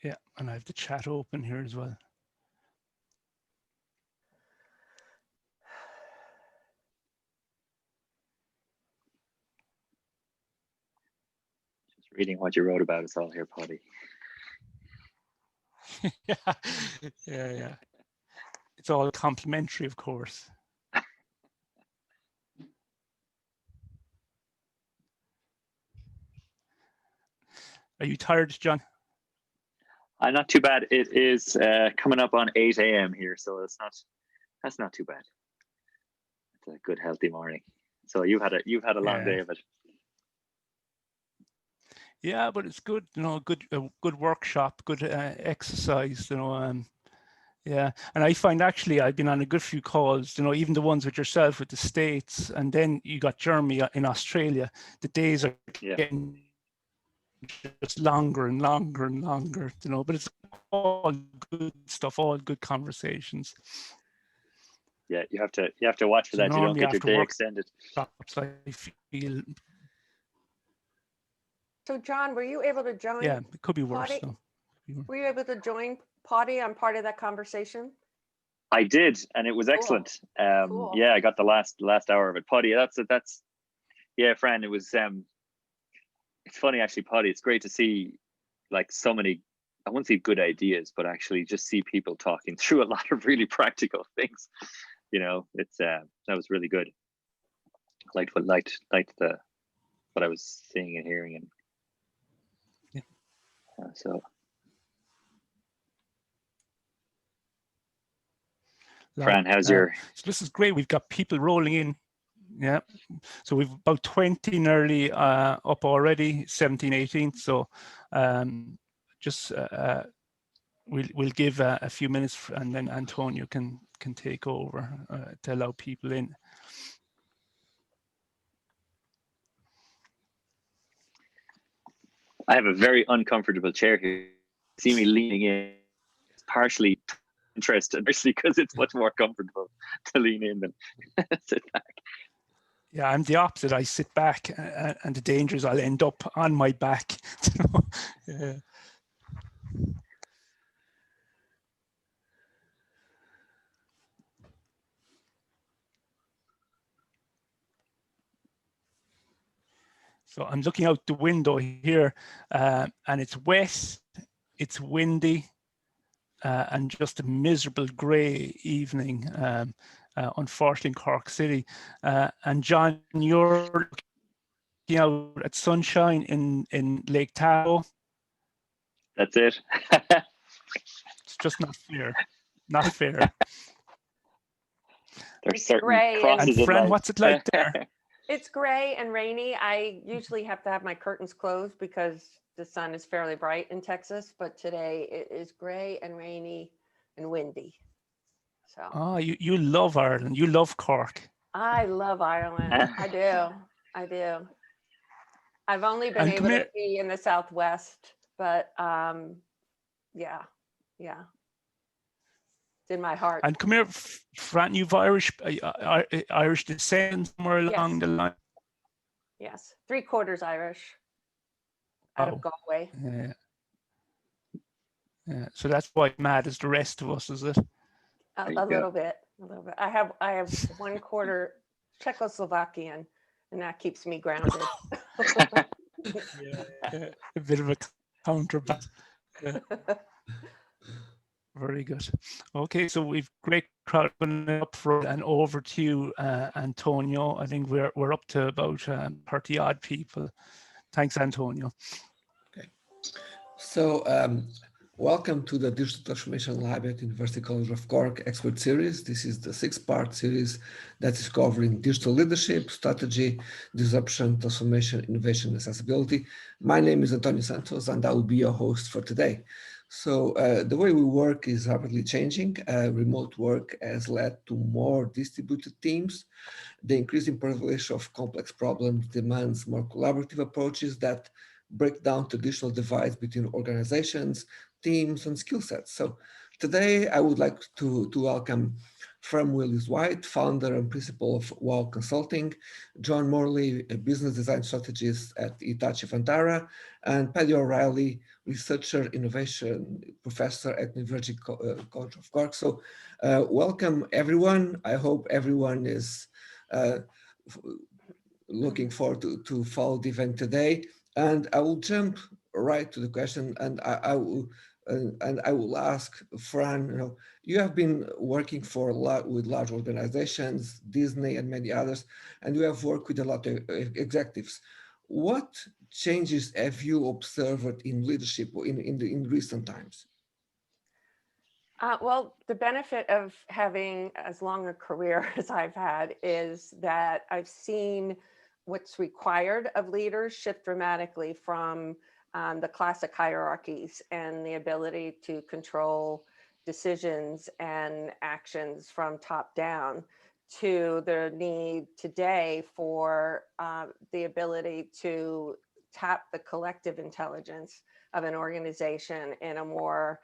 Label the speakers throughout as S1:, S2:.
S1: Yeah, and I have the chat open here as well.
S2: Just reading what you wrote about us all here, Paddy.
S1: Yeah, yeah. It's all complimentary, of course. Are you tired, John?
S2: I'm not too bad. It is coming up on 8 a.m. here, so that's not too bad. It's a good healthy morning. So you've had a long day of it.
S1: Yeah, but it's good, you know, good workshop, good exercise, you know. Yeah, and I find actually I've been on a good few calls, you know, even the ones with yourself with the States, and then you got Jeremy in Australia. The days are getting just longer and longer and longer, you know, but it's all good stuff, all good conversations.
S2: Yeah, you have to watch for that. You don't get your day extended.
S1: I feel.
S3: So John, were you able to join?
S1: Yeah, it could be worse though.
S3: Were you able to join Paddy on part of that conversation?
S2: I did, and it was excellent.
S3: Cool.
S2: Yeah, I got the last hour of it. Paddy, that's yeah, Fran. It was it's funny actually, Paddy. It's great to see like so many. I wouldn't say good ideas, but actually just see people talking through a lot of really practical things. You know, it's that was really good. Liked what I was seeing and hearing, and so. Fran, how's your?
S1: So this is great. We've got people rolling in. Yeah, so we've about 20 nearly up already, 17, 18. So just we'll give a few minutes, and then Antonio can take over to allow people in.
S2: I have a very uncomfortable chair here. See me leaning in. It's partially interested, partially because it's much more comfortable to lean in than sit back.
S1: Yeah, I'm the opposite. I sit back, and the danger is I'll end up on my back. Yeah. So I'm looking out the window here, and it's wet, it's windy, and just a miserable grey evening, unfortunately in Cork City. And John, you're looking out at sunshine in Lake Tahoe.
S2: That's it.
S1: It's just not fair. Not fair.
S2: There's certain crosses
S1: and Fran, what's it like there?
S3: It's gray and rainy. I usually have to have my curtains closed because the sun is fairly bright in Texas, but today it is gray and rainy and windy. So.
S1: Oh, you love Ireland. You love Cork.
S3: I love Ireland. I do. I've only been able to be in the Southwest, but yeah. It's in my heart.
S1: And come here, Fran, you've Irish descent somewhere along the line.
S3: Yes, 3/4 Irish. Out of Galway.
S1: Yeah. So that's why you're mad as the rest of us, is it?
S3: A little bit. I have 1/4 Czechoslovakian, and that keeps me grounded.
S1: Yeah, a bit of a counterbalance. Yeah. Very good. Okay, so we've great crowd coming up for and over to you, Antonio. I think we're up to about 30 odd people. Thanks, Antonio.
S4: Okay, so welcome to the Digital Transformation Lab at University College of Cork Expert Series. This is the 6-part series that is covering digital leadership, strategy, disruption, transformation, innovation, accessibility. My name is Antonio Santos, and I will be your host for today. So the way we work is rapidly changing. Remote work has led to more distributed teams. The increasing proliferation of complex problems demands more collaborative approaches that break down traditional divides between organizations, teams, and skill sets. So today I would like to welcome from Willis White, founder and principal of WOW Consulting, John Morley, a business design strategist at Hitachi Vantara, and Paddy O'Reilly, researcher, innovation professor at University College of Cork. So welcome everyone. I hope everyone is looking forward to follow the event today. And I will jump right to the question, and I will ask Fran. You have been working for a lot with large organizations, Disney and many others, and you have worked with a lot of executives. What changes have you observed in leadership in recent times?
S3: Well, the benefit of having as long a career as I've had is that I've seen what's required of leaders shift dramatically from the classic hierarchies and the ability to control decisions and actions from top down to the need today for the ability to tap the collective intelligence of an organization in a more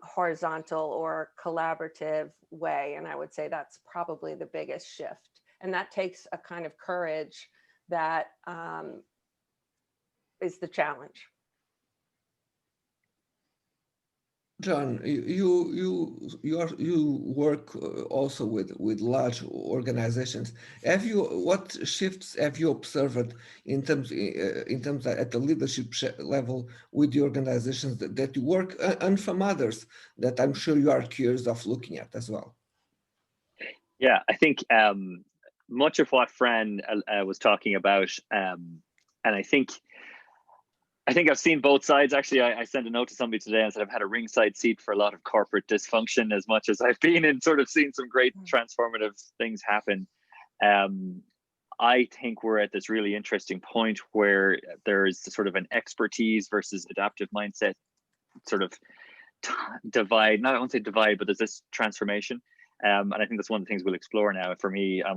S3: horizontal or collaborative way. And I would say that's probably the biggest shift. And that takes a kind of courage that is the challenge.
S4: John, you work also with large organizations. What shifts have you observed in terms at the leadership level with the organizations that you work, and from others that I'm sure you are curious of looking at as well?
S2: Yeah, I think much of what Fran was talking about, and I think I've seen both sides. Actually, I sent a note to somebody today and said I've had a ringside seat for a lot of corporate dysfunction as much as I've been in sort of seen some great transformative things happen. I think we're at this really interesting point where there's sort of an expertise versus adaptive mindset sort of divide. Not I won't say divide, but there's this transformation. And I think that's one of the things we'll explore now. For me, I'm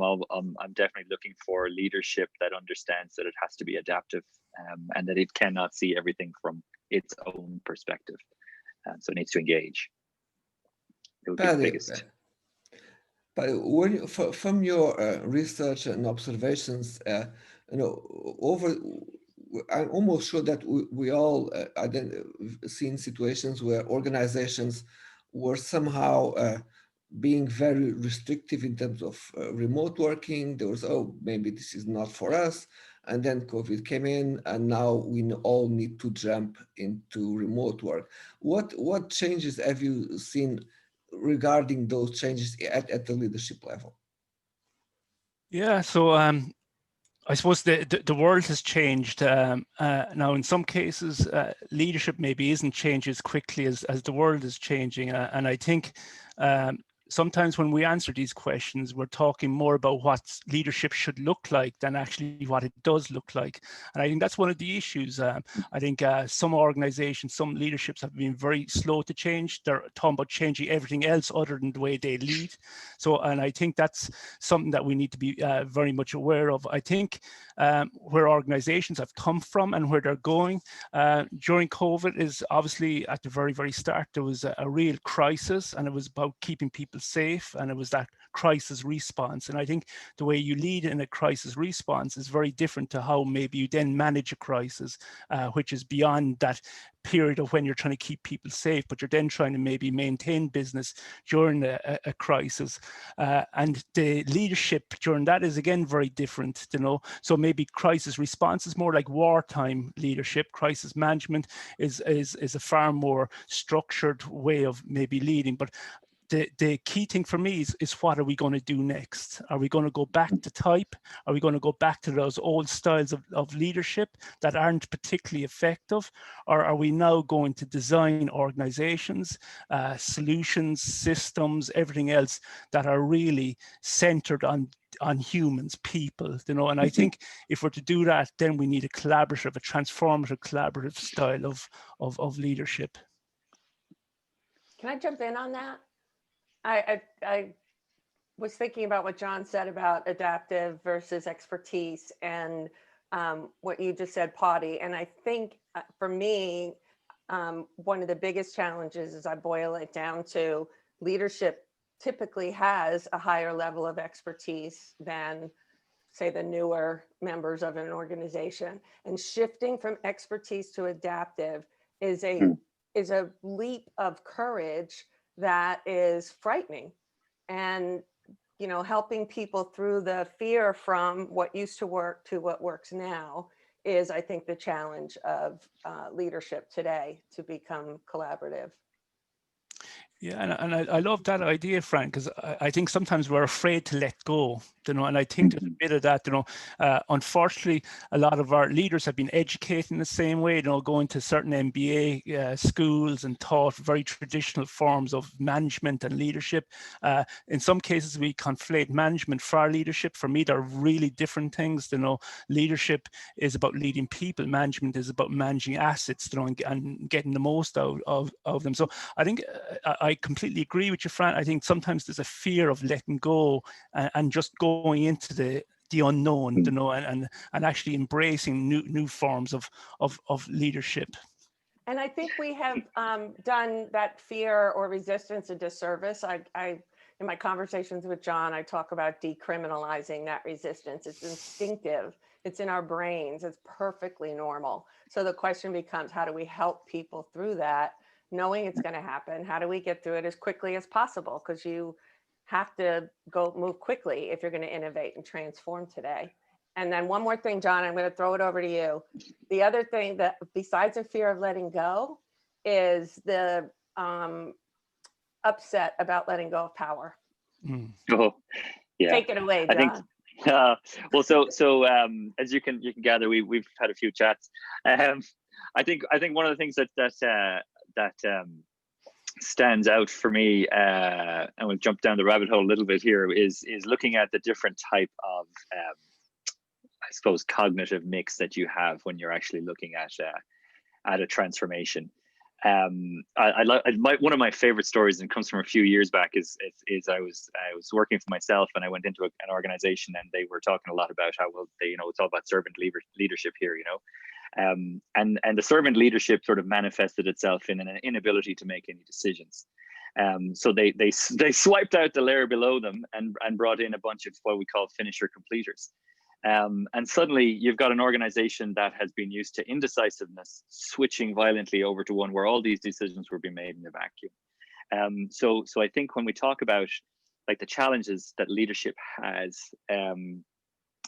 S2: definitely looking for leadership that understands that it has to be adaptive, and that it cannot see everything from its own perspective. So it needs to engage. It would be the biggest.
S4: But from your research and observations, I'm almost sure that we all seen situations where organizations were somehow being very restrictive in terms of remote working. There was, maybe this is not for us. And then COVID came in, and now we all need to jump into remote work. What changes have you seen regarding those changes at the leadership level?
S1: Yeah, so I suppose the world has changed. Now, in some cases, leadership maybe isn't changing as quickly as the world is changing. And I think sometimes when we answer these questions, we're talking more about what leadership should look like than actually what it does look like. And I think that's one of the issues. I think some organizations, some leaderships have been very slow to change. They're talking about changing everything else other than the way they lead. So, and I think that's something that we need to be very much aware of. I think where organizations have come from and where they're going during COVID is obviously at the very, very start, there was a real crisis, and it was about keeping people safe, and it was that crisis response. And I think the way you lead in a crisis response is very different to how maybe you then manage a crisis, which is beyond that period of when you're trying to keep people safe, but you're then trying to maybe maintain business during a crisis. And the leadership during that is again very different, So maybe crisis response is more like wartime leadership. Crisis management is a far more structured way of maybe leading. But the key thing for me is what are we going to do next? Are we going to go back to type? Are we going to go back to those old styles of leadership that aren't particularly effective? Or are we now going to design organizations, solutions, systems, everything else that are really centered on humans, people, And I think if we're to do that, then we need a transformative collaborative style of leadership.
S3: Can I jump in on that? I was thinking about what John said about adaptive versus expertise, and what you just said, Paddy. And I think for me, one of the biggest challenges is I boil it down to leadership typically has a higher level of expertise than, say, the newer members of an organization. And shifting from expertise to adaptive is a leap of courage that is frightening. And helping people through the fear from what used to work to what works now is, I think, the challenge of leadership today, to become collaborative.
S1: Yeah, and I love that idea, Frank, because I think sometimes we're afraid to let go, and I think there's a bit of that, unfortunately, a lot of our leaders have been educated in the same way, going to certain MBA schools and taught very traditional forms of management and leadership. In some cases, we conflate management for leadership. For me, they're really different things. Leadership is about leading people. Management is about managing assets, and getting the most out of them. So I think I completely agree with you, Fran. I think sometimes there's a fear of letting go and just going into the unknown, and actually embracing new forms of leadership.
S3: And I think we have done that fear or resistance a disservice. I in my conversations with John, I talk about decriminalizing that resistance. It's instinctive. It's in our brains. It's perfectly normal. So the question becomes, how do we help people through that, knowing it's going to happen? How do we get through it as quickly as possible? Because you have to move quickly if you're going to innovate and transform today. And then one more thing, John, I'm going to throw it over to you. The other thing that, besides the fear of letting go, is the upset about letting go of power.
S2: Oh, yeah.
S3: Take it away, John.
S2: Well, so as you can gather, we've had a few chats. I think one of the things that stands out for me, and we'll jump down the rabbit hole a little bit here, is looking at the different type of I suppose cognitive mix that you have when you're actually looking at a transformation. One of my favorite stories, and comes from a few years back, is I was working for myself, and I went into an organization, and they were talking a lot about how, well, it's all about servant leadership here, and the servant leadership sort of manifested itself in an inability to make any decisions. So they swiped out the layer below them and brought in a bunch of what we call finisher completers. And suddenly you've got an organization that has been used to indecisiveness switching violently over to one where all these decisions were being made in a vacuum. So I think when we talk about like the challenges that leadership has,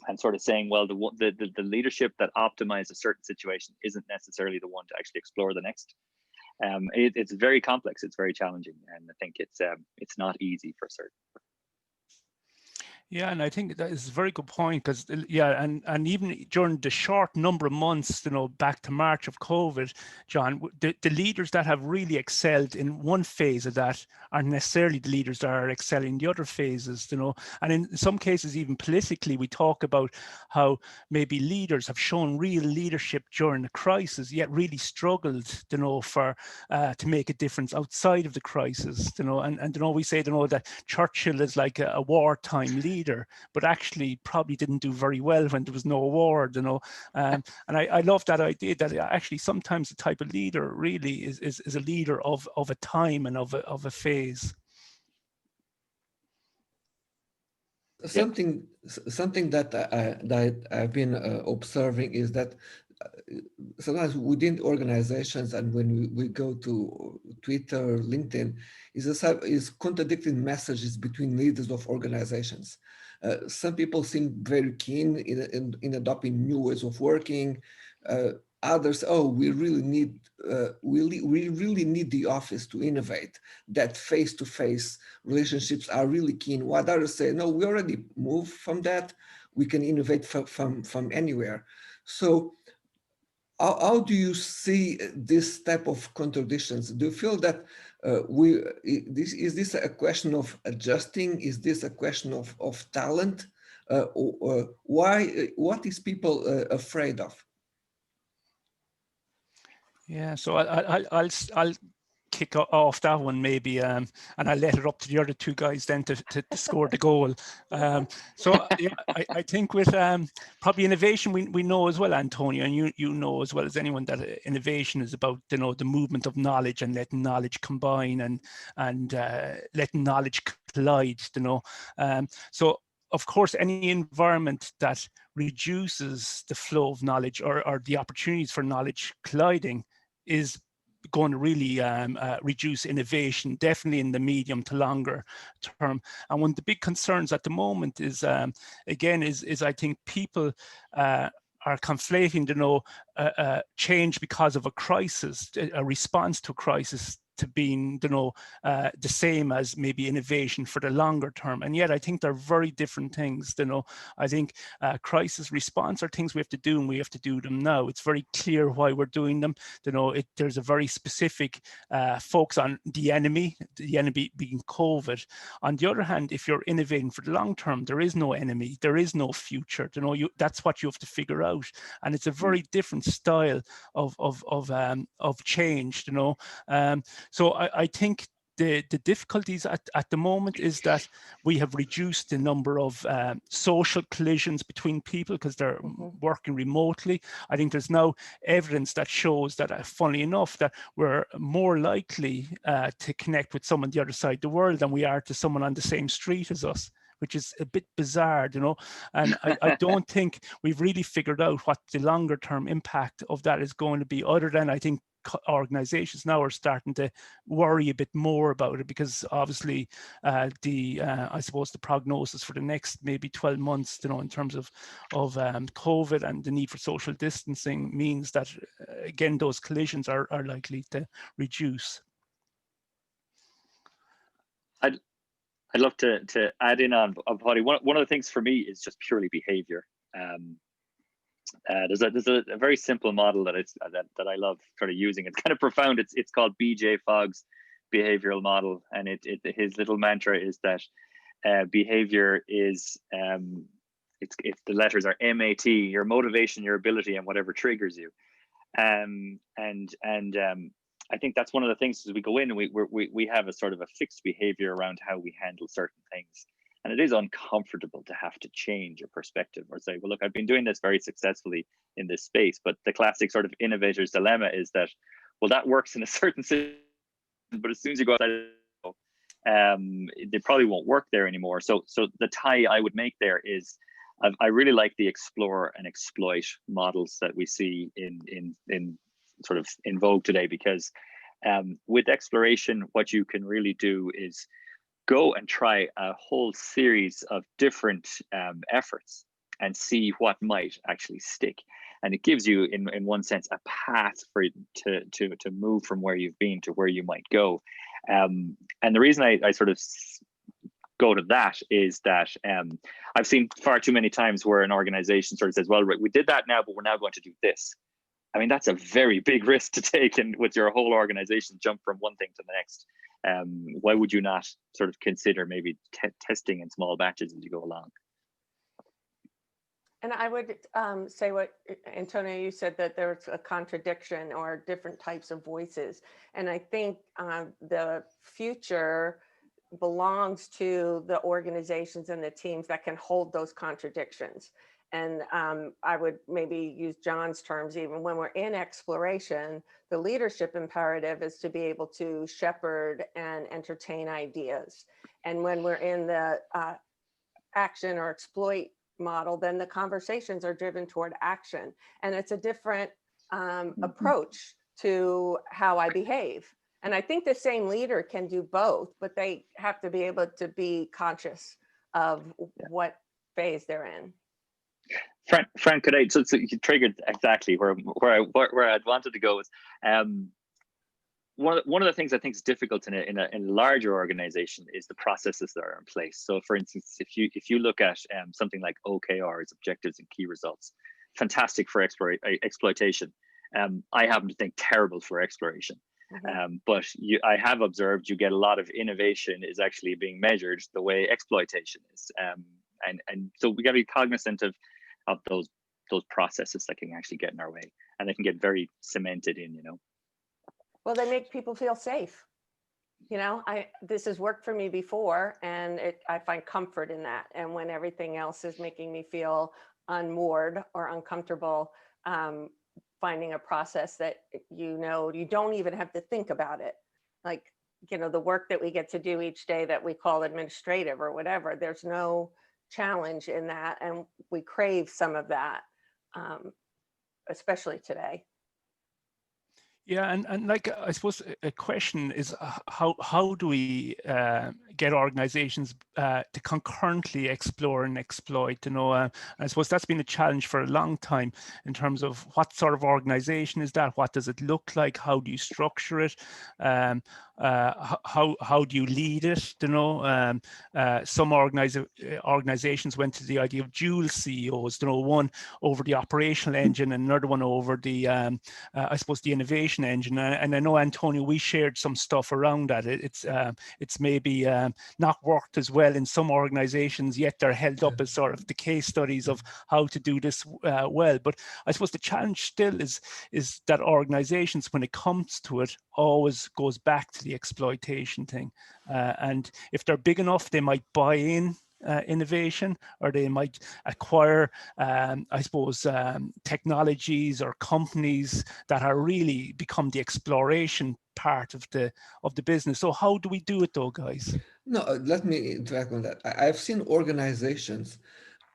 S2: and sort of saying, well, the leadership that optimizes a certain situation isn't necessarily the one to actually explore the next. It's very complex. It's very challenging, and I think it's not easy for certain.
S1: Yeah, and I think that is a very good point, because and even during the short number of months, back to March of COVID, John, the leaders that have really excelled in one phase of that aren't necessarily the leaders that are excelling in the other phases, and in some cases, even politically, we talk about how maybe leaders have shown real leadership during the crisis, yet really struggled, for to make a difference outside of the crisis, and we say, that Churchill is like a wartime leader, but actually probably didn't do very well when there was no award, and I love that idea that actually sometimes the type of leader really is a leader of a time and of a phase.
S4: Something that I've been observing is that sometimes within organizations, and when we go to Twitter, LinkedIn, is contradicting messages between leaders of organizations. Some people seem very keen in adopting new ways of working. Others, we really need the office to innovate. That face-to-face relationships are really keen. While others say, no, we already moved from that. We can innovate from anywhere. So how do you see this type of contradictions? Do you feel that is this a question of adjusting? Is this a question of talent? What is people afraid of?
S1: Yeah, so I'll kick off that one maybe, and I let it up to the other two guys then to score the goal. So yeah, I think with probably innovation, we know as well, Antonio, and you know as well as anyone that innovation is about, you know, the movement of knowledge and letting knowledge combine and letting knowledge collide, you know. So of course, any environment that reduces the flow of knowledge or the opportunities for knowledge colliding is going to really reduce innovation, definitely in the medium to longer term. And one of the big concerns at the moment is, again, is I think people are conflating, you know, change because of a crisis, a response to a crisis, to being, you know, the same as maybe innovation for the longer term. And yet I think they're very different things. You know, I think crisis response are things we have to do, and we have to do them now. It's very clear why we're doing them. You know, there's a very specific focus on the enemy being COVID. On the other hand, if you're innovating for the long term, there is no enemy, there is no future. You know, that's what you have to figure out. And it's a very different style of change, you know. So I think the difficulties at the moment is that we have reduced the number of social collisions between people because they're working remotely. I think there's now evidence that shows that, funnily enough, that we're more likely to connect with someone on the other side of the world than we are to someone on the same street as us, which is a bit bizarre, you know. And I don't think we've really figured out what the longer term impact of that is going to be, other than I think organizations now are starting to worry a bit more about it, because obviously I suppose the prognosis for the next maybe 12 months, you know, in terms of COVID and the need for social distancing means that again those collisions are likely to reduce.
S2: I'd love to add in on Paddy. One of the things for me is just purely behavior. There's a very simple model that I love sort of using. It's kind of profound. It's called BJ Fogg's behavioral model, and his little mantra is that behavior is it's the letters are MAT, your motivation, your ability, and whatever triggers you. I think that's one of the things as we go in, and we have a sort of a fixed behavior around how we handle certain things. And it is uncomfortable to have to change your perspective or say, well, look, I've been doing this very successfully in this space. But the classic sort of innovator's dilemma is that, well, that works in a certain system, but as soon as you go outside, they probably won't work there anymore. So the tie I would make there is, I really like the explore and exploit models that we see in sort of in vogue today, because with exploration, what you can really do is go and try a whole series of different efforts and see what might actually stick. And it gives you, in one sense, a path for you to move from where you've been to where you might go. And the reason I sort of go to that is that I've seen far too many times where an organization sort of says, well, right, we did that now, but we're now going to do this. I mean, that's a very big risk to take, and with your whole organization jump from one thing to the next. Why would you not sort of consider maybe testing in small batches as you go along?
S3: And I would say what, Antonio, you said that there's a contradiction or different types of voices. And I think the future belongs to the organizations and the teams that can hold those contradictions. And I would maybe use John's terms, even when we're in exploration, the leadership imperative is to be able to shepherd and entertain ideas. And when we're in the action or exploit model, then the conversations are driven toward action. And it's a different approach to how I behave. And I think the same leader can do both, but they have to be able to be conscious of what phase they're in.
S2: Frank, could I? So you triggered exactly where I'd wanted to go. Is one of the things I think is difficult in a larger organization is the processes that are in place. So, for instance, if you look at something like OKRs, objectives and key results, fantastic for exploitation. I happen to think terrible for exploration. But I have observed you get a lot of innovation is actually being measured the way exploitation is, and so we got to be cognizant of those processes that can actually get in our way, and they can get very cemented in, you know.
S3: Well, they make people feel safe. you know, this has worked for me before, and I find comfort in that. And when everything else is making me feel unmoored or uncomfortable, finding a process that, you know, you don't even have to think about it. Like, you know, the work that we get to do each day that we call administrative or whatever, there's no challenge in that. And we crave some of that, especially today.
S1: Yeah, and like I suppose a question is how do we get organizations to concurrently explore and exploit? You know, I suppose that's been a challenge for a long time in terms of what sort of organization is that? What does it look like? How do you structure it? How do you lead it? You know, some organizations went to the idea of dual CEOs. You know, one over the operational engine and another one over the I suppose the innovation engine. And I know, Antonio, we shared some stuff around that. It's maybe not worked as well in some organizations, yet they're held up as sort of the case studies of how to do this well. But I suppose the challenge still is that organizations, when it comes to it, always goes back to the exploitation thing. And if they're big enough, they might buy in innovation, or they might acquire, I suppose, technologies or companies that are really become the exploration part of the business. So how do we do it, though, guys?
S4: No, let me interact on that. I've seen organizations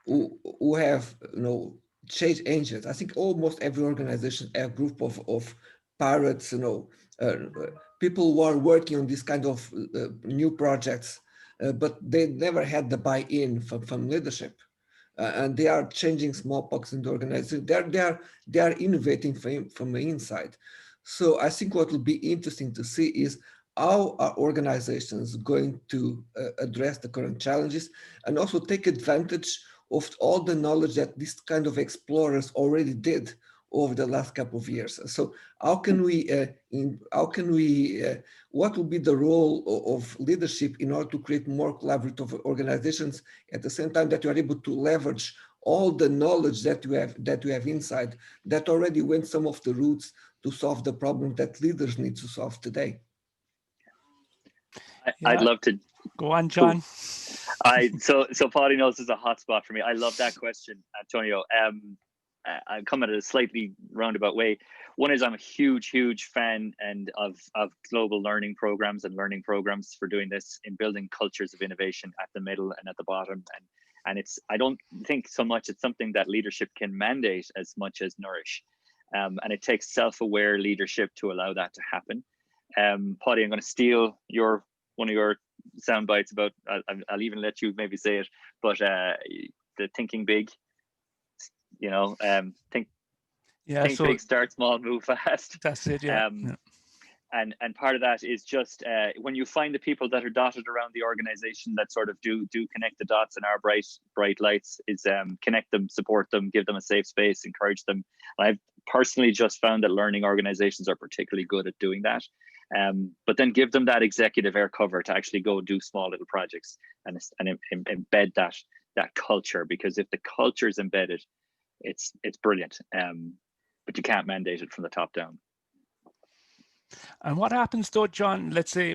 S4: who have, you know, change agents. I think almost every organization, a group of pirates, you know, people who are working on this kind of new projects, but they never had the buy-in from leadership. And they are changing smallpox in the organization. They are innovating from the inside. So I think what will be interesting to see is how are organizations going to address the current challenges and also take advantage of all the knowledge that this kind of explorers already did over the last couple of years. So how can we, what will be the role of leadership in order to create more collaborative organizations at the same time that you are able to leverage all the knowledge that you have inside that already went some of the routes to solve the problem that leaders need to solve today?
S2: I'd love to
S1: go on, John.
S2: So Paddy knows is a hot spot for me. I love that question, Antonio. I come at it a slightly roundabout way. One is I'm a huge fan of global learning programs for doing this in building cultures of innovation at the middle and at the bottom. And it's, I don't think so much it's something that leadership can mandate as much as nourish. And it takes self-aware leadership to allow that to happen. Paddy, I'm going to steal one of your sound bites about, I'll even let you maybe say it, but the thinking big, you know, think big, start small, move fast.
S1: That's it, yeah.
S2: And part of that is just when you find the people that are dotted around the organization that sort of do connect the dots and are bright lights, is connect them, support them, give them a safe space, encourage them. And I've personally just found that learning organizations are particularly good at doing that. But then give them that executive air cover to actually go do small little projects and embed that culture, because if the culture is embedded, it's brilliant. But you can't mandate it from the top down.
S1: And what happens though, John, let's say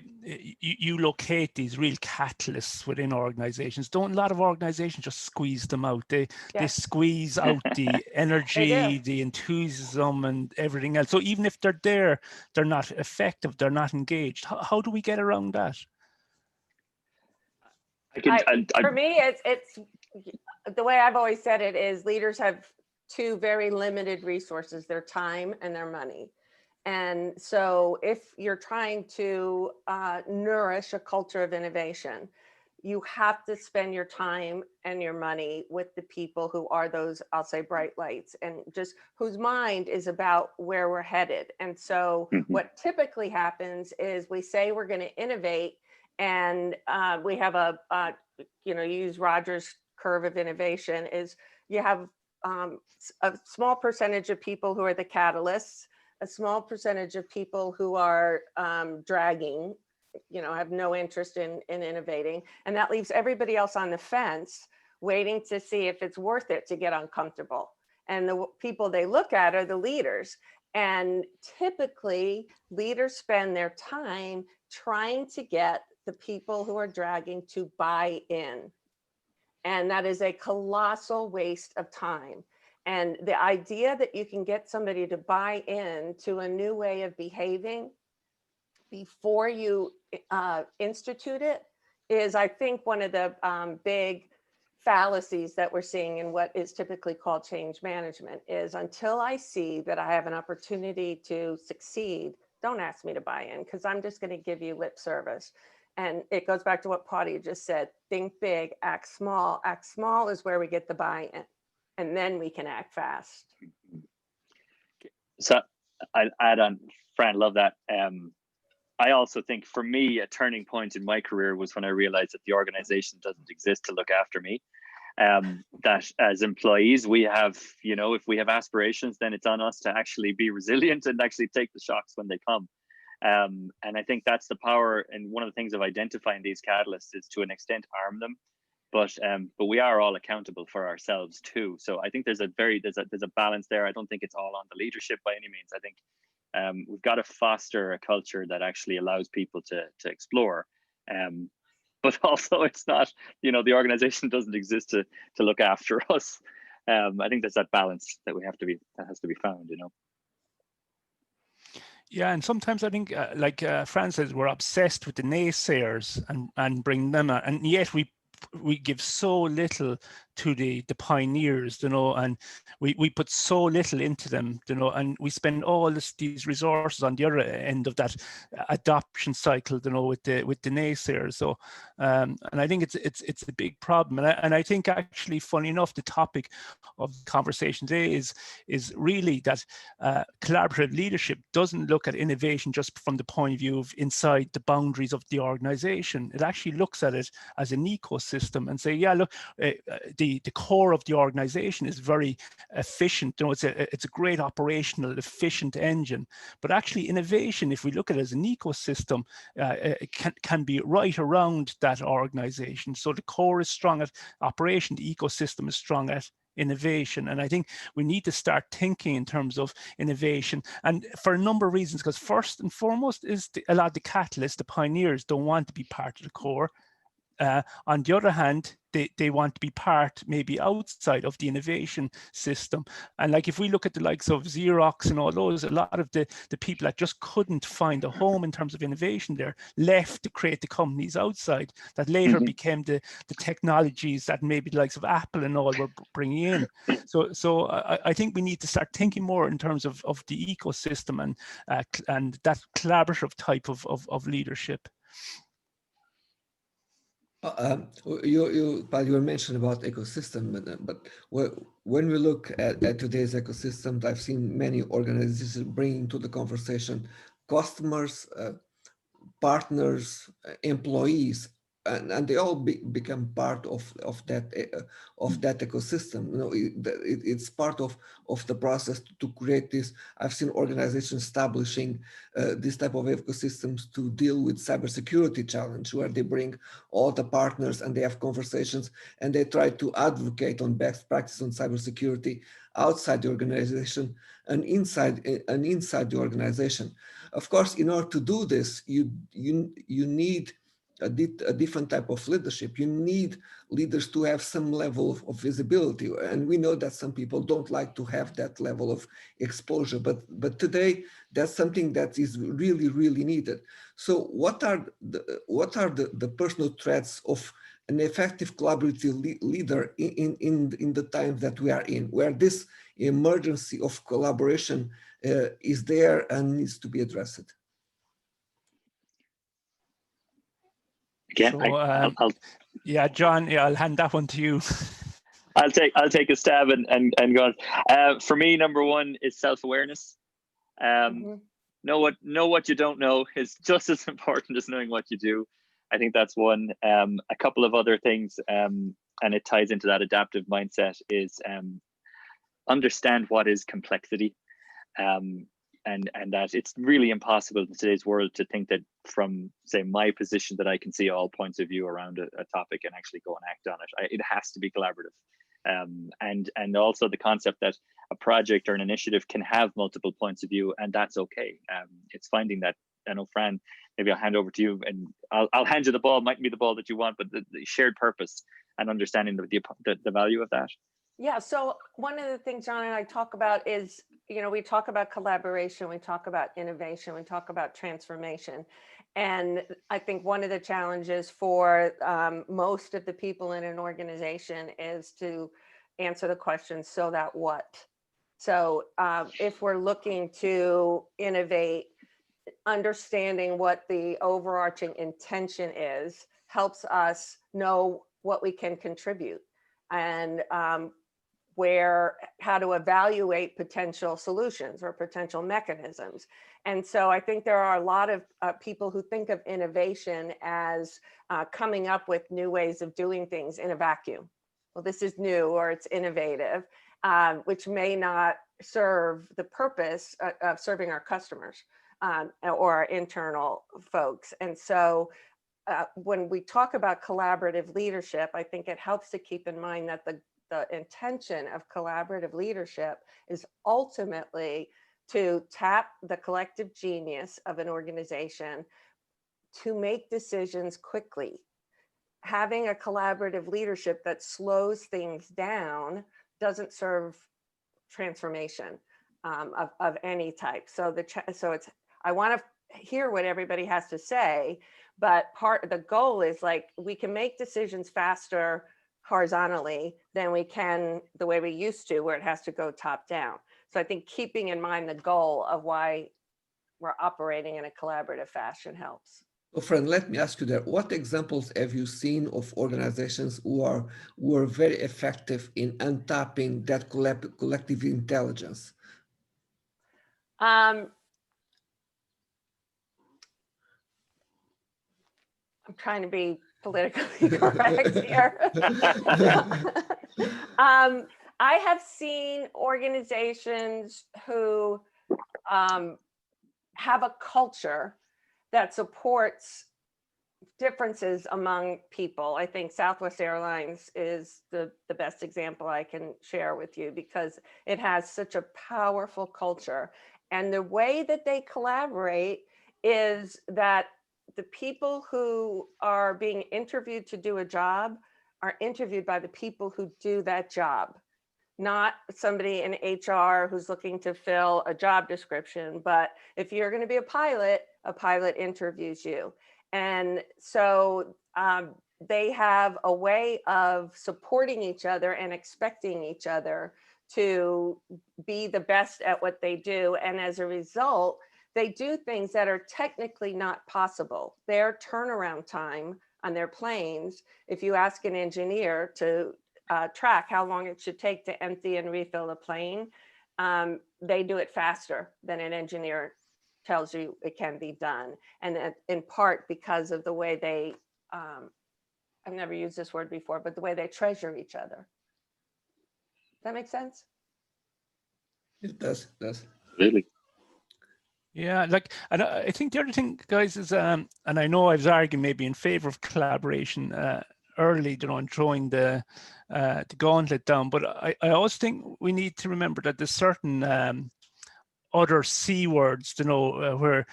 S1: you locate these real catalysts within organizations. Don't a lot of organizations just squeeze them out? They squeeze out the energy, the enthusiasm and everything else. So even if they're there, they're not effective, they're not engaged. How do we get around that?
S3: For me, it's the way I've always said it is leaders have two very limited resources, their time and their money. And so if you're trying to nourish a culture of innovation, you have to spend your time and your money with the people who are those, I'll say, bright lights, and just whose mind is about where we're headed. And so what typically happens is we say we're going to innovate, and we have a you use Rogers' curve of innovation, is you have a small percentage of people who are the catalysts, a small percentage of people who are dragging, have no interest in innovating. And that leaves everybody else on the fence waiting to see if it's worth it to get uncomfortable. And the people they look at are the leaders. And typically leaders spend their time trying to get the people who are dragging to buy in. And that is a colossal waste of time. And the idea that you can get somebody to buy in to a new way of behaving before you institute it is, I think, one of the big fallacies that we're seeing in what is typically called change management is, until I see that I have an opportunity to succeed, don't ask me to buy in, because I'm just going to give you lip service. And it goes back to what Patty just said, think big, act small. Act small is where we get the buy-in, and then we can act fast.
S2: So I'll add on, Fran, love that. I also think for me, a turning point in my career was when I realized that the organization doesn't exist to look after me. That as employees, we have, you know, if we have aspirations, then it's on us to actually be resilient and actually take the shocks when they come. And I think that's the power. And one of the things of identifying these catalysts is to an extent arm them, but we are all accountable for ourselves too. So I think there's a balance there. I don't think it's all on the leadership by any means. I think we've got to foster a culture that actually allows people to explore. But also it's not, you know, the organization doesn't exist to look after us. I think there's that balance that has to be found, you know.
S1: Yeah, and sometimes I think, like Fran says, we're obsessed with the naysayers and bring them out, and yet we give so little to the pioneers, you know, and we put so little into them, you know, and we spend all these resources on the other end of that adoption cycle, you know, with the naysayers. So and I think it's a big problem, and I think actually, funny enough, the topic of the conversation today is really that collaborative leadership doesn't look at innovation just from the point of view of inside the boundaries of the organization. It actually looks at it as an ecosystem and say, yeah, look, the core of the organization is very efficient. You know, it's a great operational, efficient engine. But actually, innovation, if we look at it as an ecosystem, it can be right around that organization. So the core is strong at operation, the ecosystem is strong at innovation. And I think we need to start thinking in terms of innovation, and for a number of reasons, because first and foremost is a lot of the catalysts, the pioneers don't want to be part of the core. On the other hand, they want to be part maybe outside of the innovation system. And like if we look at the likes of Xerox and all those, a lot of the people that just couldn't find a home in terms of innovation there left to create the companies outside that later became the technologies that maybe the likes of Apple and all were bringing in. So I think we need to start thinking more in terms of the ecosystem and that collaborative type of leadership.
S4: You were mentioning about ecosystem, but when we look at today's ecosystem, I've seen many organizations bringing to the conversation customers, partners, employees, and they all become part of that ecosystem. You know, it's part of the process to create this. I've seen organizations establishing this type of ecosystems to deal with cybersecurity challenge, where they bring all the partners and they have conversations and they try to advocate on best practice on cybersecurity outside the organization and inside the organization. Of course, in order to do this, you need a different type of leadership. You need leaders to have some level of visibility, and we know that some people don't like to have that level of exposure. But today, that's something that is really, really needed. So, what are the personal traits of an effective collaborative leader in the times that we are in, where this emergency of collaboration is there and needs to be addressed?
S2: Yeah,
S1: so, yeah, John, yeah, I'll hand that one to you.
S2: I'll take a stab and go on. For me, number one is self-awareness. Know what you don't know is just as important as knowing what you do. I think that's one. A couple of other things, and it ties into that adaptive mindset, is understand what is complexity. And that it's really impossible in today's world to think that from, say, my position, that I can see all points of view around a topic and actually go and act on it. It has to be collaborative. And also the concept that a project or an initiative can have multiple points of view, and that's okay. It's finding that I know, Fran, maybe I'll hand over to you, and I'll hand you the ball. Mightn't be the ball that you want, but the shared purpose and understanding the value of that.
S3: Yeah, so one of the things John and I talk about is, we talk about collaboration, we talk about innovation, we talk about transformation. And I think one of the challenges for most of the people in an organization is to answer the question, so that what? So if we're looking to innovate, understanding what the overarching intention is helps us know what we can contribute, and how to evaluate potential solutions or potential mechanisms. And so I think there are a lot of people who think of innovation as coming up with new ways of doing things in a vacuum. Well, this is new, or it's innovative, which may not serve the purpose of serving our customers or our internal folks. And so when we talk about collaborative leadership, I think it helps to keep in mind that the intention of collaborative leadership is ultimately to tap the collective genius of an organization to make decisions quickly. Having a collaborative leadership that slows things down doesn't serve transformation of any type. So I want to hear what everybody has to say, but the goal is, like, we can make decisions faster horizontally than we can the way we used to, where it has to go top down. So I think keeping in mind the goal of why we're operating in a collaborative fashion helps.
S4: So, friend, let me ask you that. What examples have you seen of organizations who were very effective in untapping that collective intelligence?
S3: I'm trying to be politically correct here. I have seen organizations who have a culture that supports differences among people. I think Southwest Airlines is the best example I can share with you, because it has such a powerful culture. And the way that they collaborate is that the people who are being interviewed to do a job are interviewed by the people who do that job, not somebody in HR who's looking to fill a job description. But if you're going to be a pilot interviews you. And so they have a way of supporting each other and expecting each other to be the best at what they do. And as a result, they do things that are technically not possible. Their turnaround time on their planes, if you ask an engineer to track how long it should take to empty and refill a plane, they do it faster than an engineer tells you it can be done. And in part because of the way they, I've never used this word before, but the way they treasure each other. Does that make sense?
S4: It does.
S2: Really?
S1: Yeah, and I think the other thing, guys, is, and I know I was arguing maybe in favor of collaboration early, and throwing the gauntlet down, but I always think we need to remember that there's certain other C words, where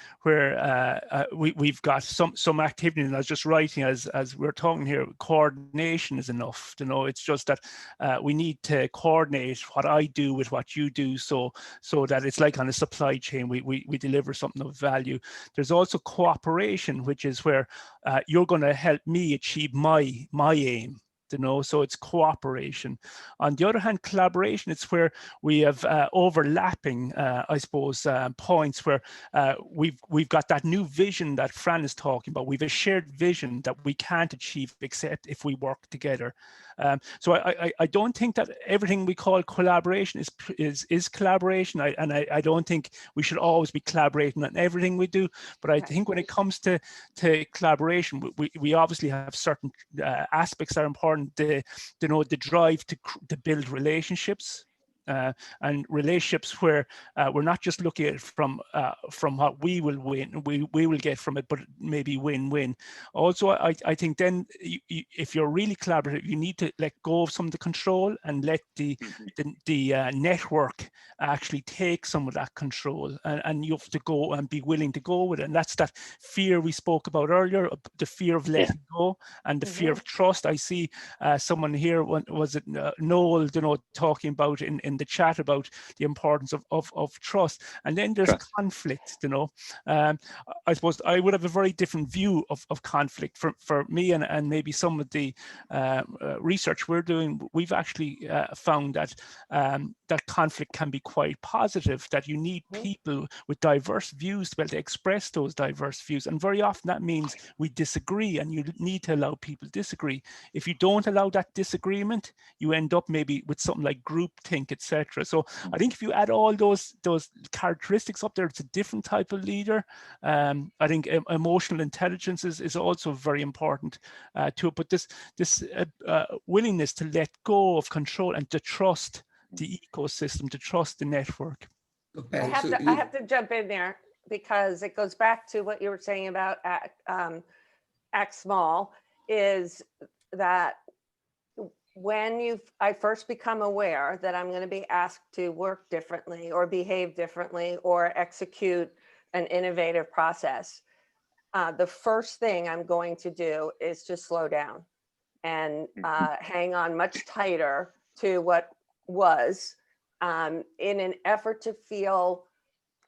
S1: we've got some activity, and I was just writing as we're talking here, coordination is enough. It's just that we need to coordinate what I do with what you do, so that it's like on a supply chain, we deliver something of value. There's also cooperation, which is where you're going to help me achieve my aim. So it's cooperation. On the other hand, collaboration, it's where we have overlapping, I suppose, points where we've got that new vision that Fran is talking about. We've a shared vision that we can't achieve except if we work together. So I don't think that everything we call collaboration is collaboration. I don't think we should always be collaborating on everything we do. But I think when it comes to collaboration, we obviously have certain aspects that are important. The drive to build relationships, and relationships where we're not just looking at it from what we will win, we will get from it, but maybe win-win. Also, I think then if you're really collaborative, you need to let go of some of the control and let the network actually take some of that control, and you have to go and be willing to go with it. And that's that fear we spoke about earlier, the fear of letting go and the fear of trust. I see someone here, was it Noel, talking about in the chat about the importance of trust. And then there's conflict. I suppose I would have a very different view of conflict. For me and maybe some of the research we're doing, we've actually found that that conflict can be quite positive, that you need people with diverse views to be able to express those diverse views. And very often that means we disagree, and you need to allow people to disagree. If you don't allow that disagreement, you end up maybe with something like groupthink, etc. So I think if you add all those characteristics up there, it's a different type of leader. I think emotional intelligence is also very important to it. But this willingness to let go of control and to trust the ecosystem, to trust the network.
S3: I have to jump in there because it goes back to what you were saying about act small, is that when I first become aware that I'm going to be asked to work differently or behave differently or execute an innovative process, the first thing I'm going to do is to slow down and hang on much tighter to what was, in an effort to feel,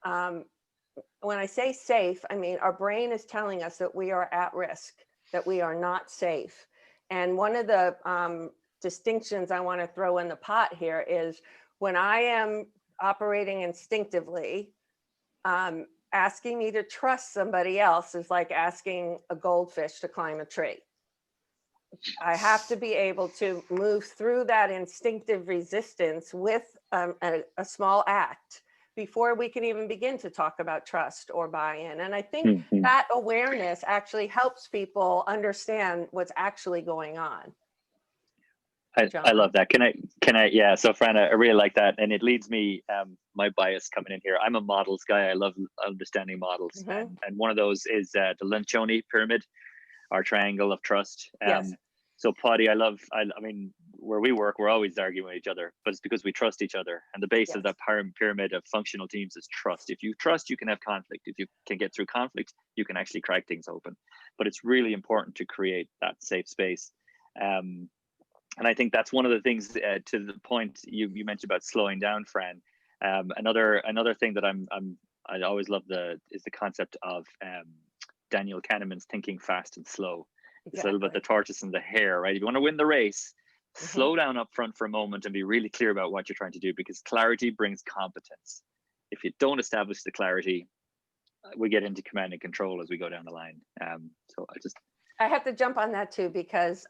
S3: when I say safe, I mean our brain is telling us that we are at risk, that we are not safe. And one of the distinctions I want to throw in the pot here is when I am operating instinctively, asking me to trust somebody else is like asking a goldfish to climb a tree. I have to be able to move through that instinctive resistance with a small act before we can even begin to talk about trust or buy-in. And I think that awareness actually helps people understand what's actually going on.
S2: I love that. Can I, yeah. So Fran, I really like that. And it leads me, my bias coming in here. I'm a models guy. I love understanding models. And one of those is the Lencioni pyramid, our triangle of trust.
S3: Yes.
S2: So Paddy, I mean, where we work, we're always arguing with each other, but it's because we trust each other. And the base of that pyramid of functional teams is trust. If you trust, you can have conflict. If you can get through conflict, you can actually crack things open. But it's really important to create that safe space. And I think that's one of the things, to the point you mentioned about slowing down, Fran. Another thing that I always love is the concept of Daniel Kahneman's thinking fast and slow. It's a little bit the tortoise and the hare, right? If you want to win the race, slow down up front for a moment and be really clear about what you're trying to do, because clarity brings competence. If you don't establish the clarity, we get into command and control as we go down the line. So
S3: I have to jump on that too, because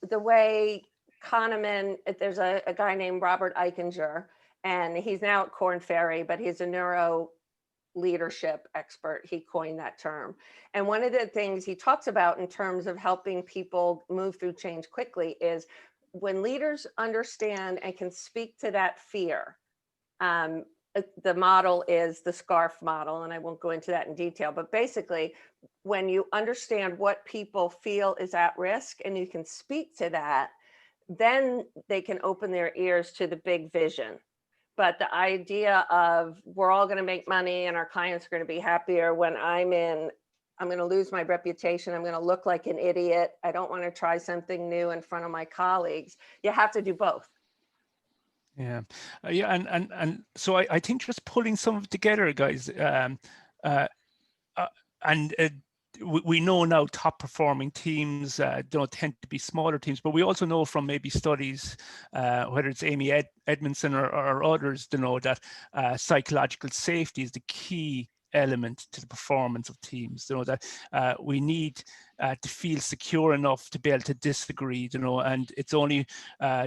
S3: the way Kahneman, there's a guy named Robert Eichinger, and he's now at Korn Ferry, but he's a neuro leadership expert. He coined that term. And one of the things he talks about in terms of helping people move through change quickly is when leaders understand and can speak to that fear. The model is the SCARF model, and I won't go into that in detail, but basically when you understand what people feel is at risk and you can speak to that, then they can open their ears to the big vision. But the idea of we're all going to make money and our clients are going to be happier when I'm going to lose my reputation, I'm going to look like an idiot, I don't want to try something new in front of my colleagues. You have to do both.
S1: Yeah, and so I think just pulling some of it together, guys, we know now top performing teams don't tend to be smaller teams, but we also know from maybe studies, whether it's Amy Edmondson or others, to know that psychological safety is the key element to the performance of teams. You know that we need to feel secure enough to be able to disagree, you know, and it's only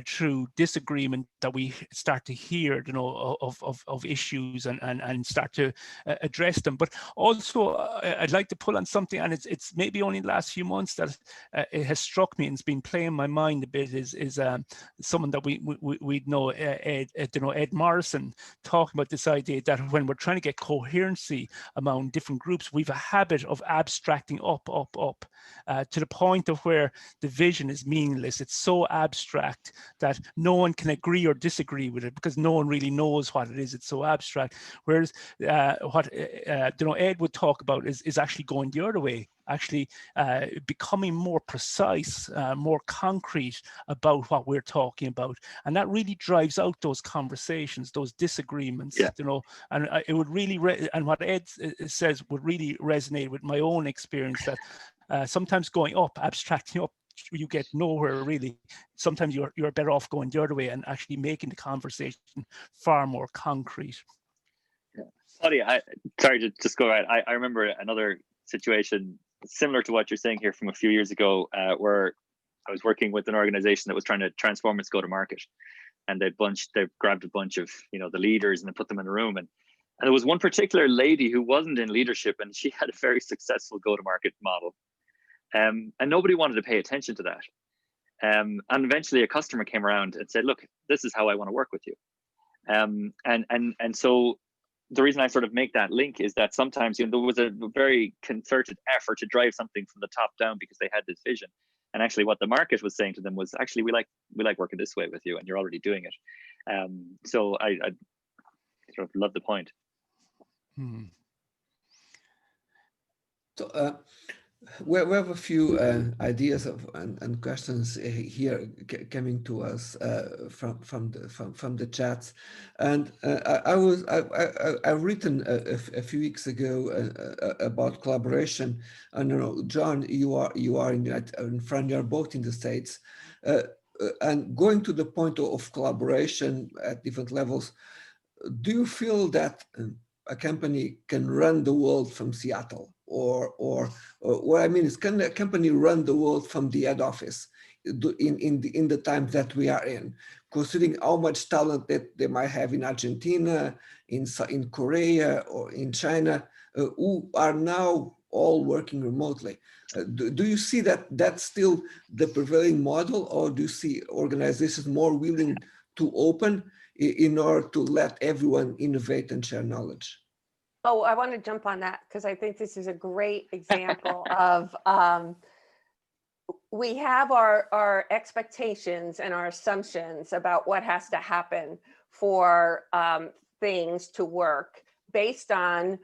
S1: through disagreement that we start to hear, you know, of issues and start to address them. But also, I'd like to pull on something, and it's maybe only the last few months that it has struck me and it's been playing in my mind a bit, is someone that we know, Ed Morrison, talking about this idea that when we're trying to get coherency among different groups, we've a habit of abstracting up to the point of where the vision is meaningless. It's so abstract that no one can agree or disagree with it because no one really knows what it is. It's so abstract. Whereas what you know, Ed would talk about is actually going the other way, actually becoming more precise, more concrete about what we're talking about, and that really drives out those conversations, those disagreements.
S2: Yeah.
S1: You know, and it would really and what Ed says would really resonate with my own experience, that sometimes going up, abstracting up, you get nowhere really. Sometimes you're better off going the other way and actually making the conversation far more concrete.
S2: Sorry, sorry to just go right. I remember another situation similar to what you're saying here from a few years ago, where I was working with an organization that was trying to transform its go-to-market, and they grabbed a bunch of, you know, the leaders and they put them in a room, and there was one particular lady who wasn't in leadership, and she had a very successful go-to-market model, and nobody wanted to pay attention to that. And eventually a customer came around and said, look, this is how I want to work with you. And so the reason I sort of make that link is that sometimes, you know, there was a very concerted effort to drive something from the top down because they had this vision. And actually what the market was saying to them was, actually, we like working this way with you, and you're already doing it. So I sort of love the point.
S4: So we have a few ideas and questions here coming to us from the chats, and I've written a few weeks ago about collaboration. And you know, John, you are in front. You're both in the States, and going to the point of collaboration at different levels. Do you feel that a company can run the world from Seattle, or what I mean is, can a company run the world from the head office in the times that we are in, considering how much talent that they might have in Argentina, in Korea, or in China, who are now all working remotely? Do you see that that's still the prevailing model, or do you see organizations more willing to open in order to let everyone innovate and share knowledge?
S3: Oh, I want to jump on that because I think this is a great example of we have our expectations and our assumptions about what has to happen for things to work based on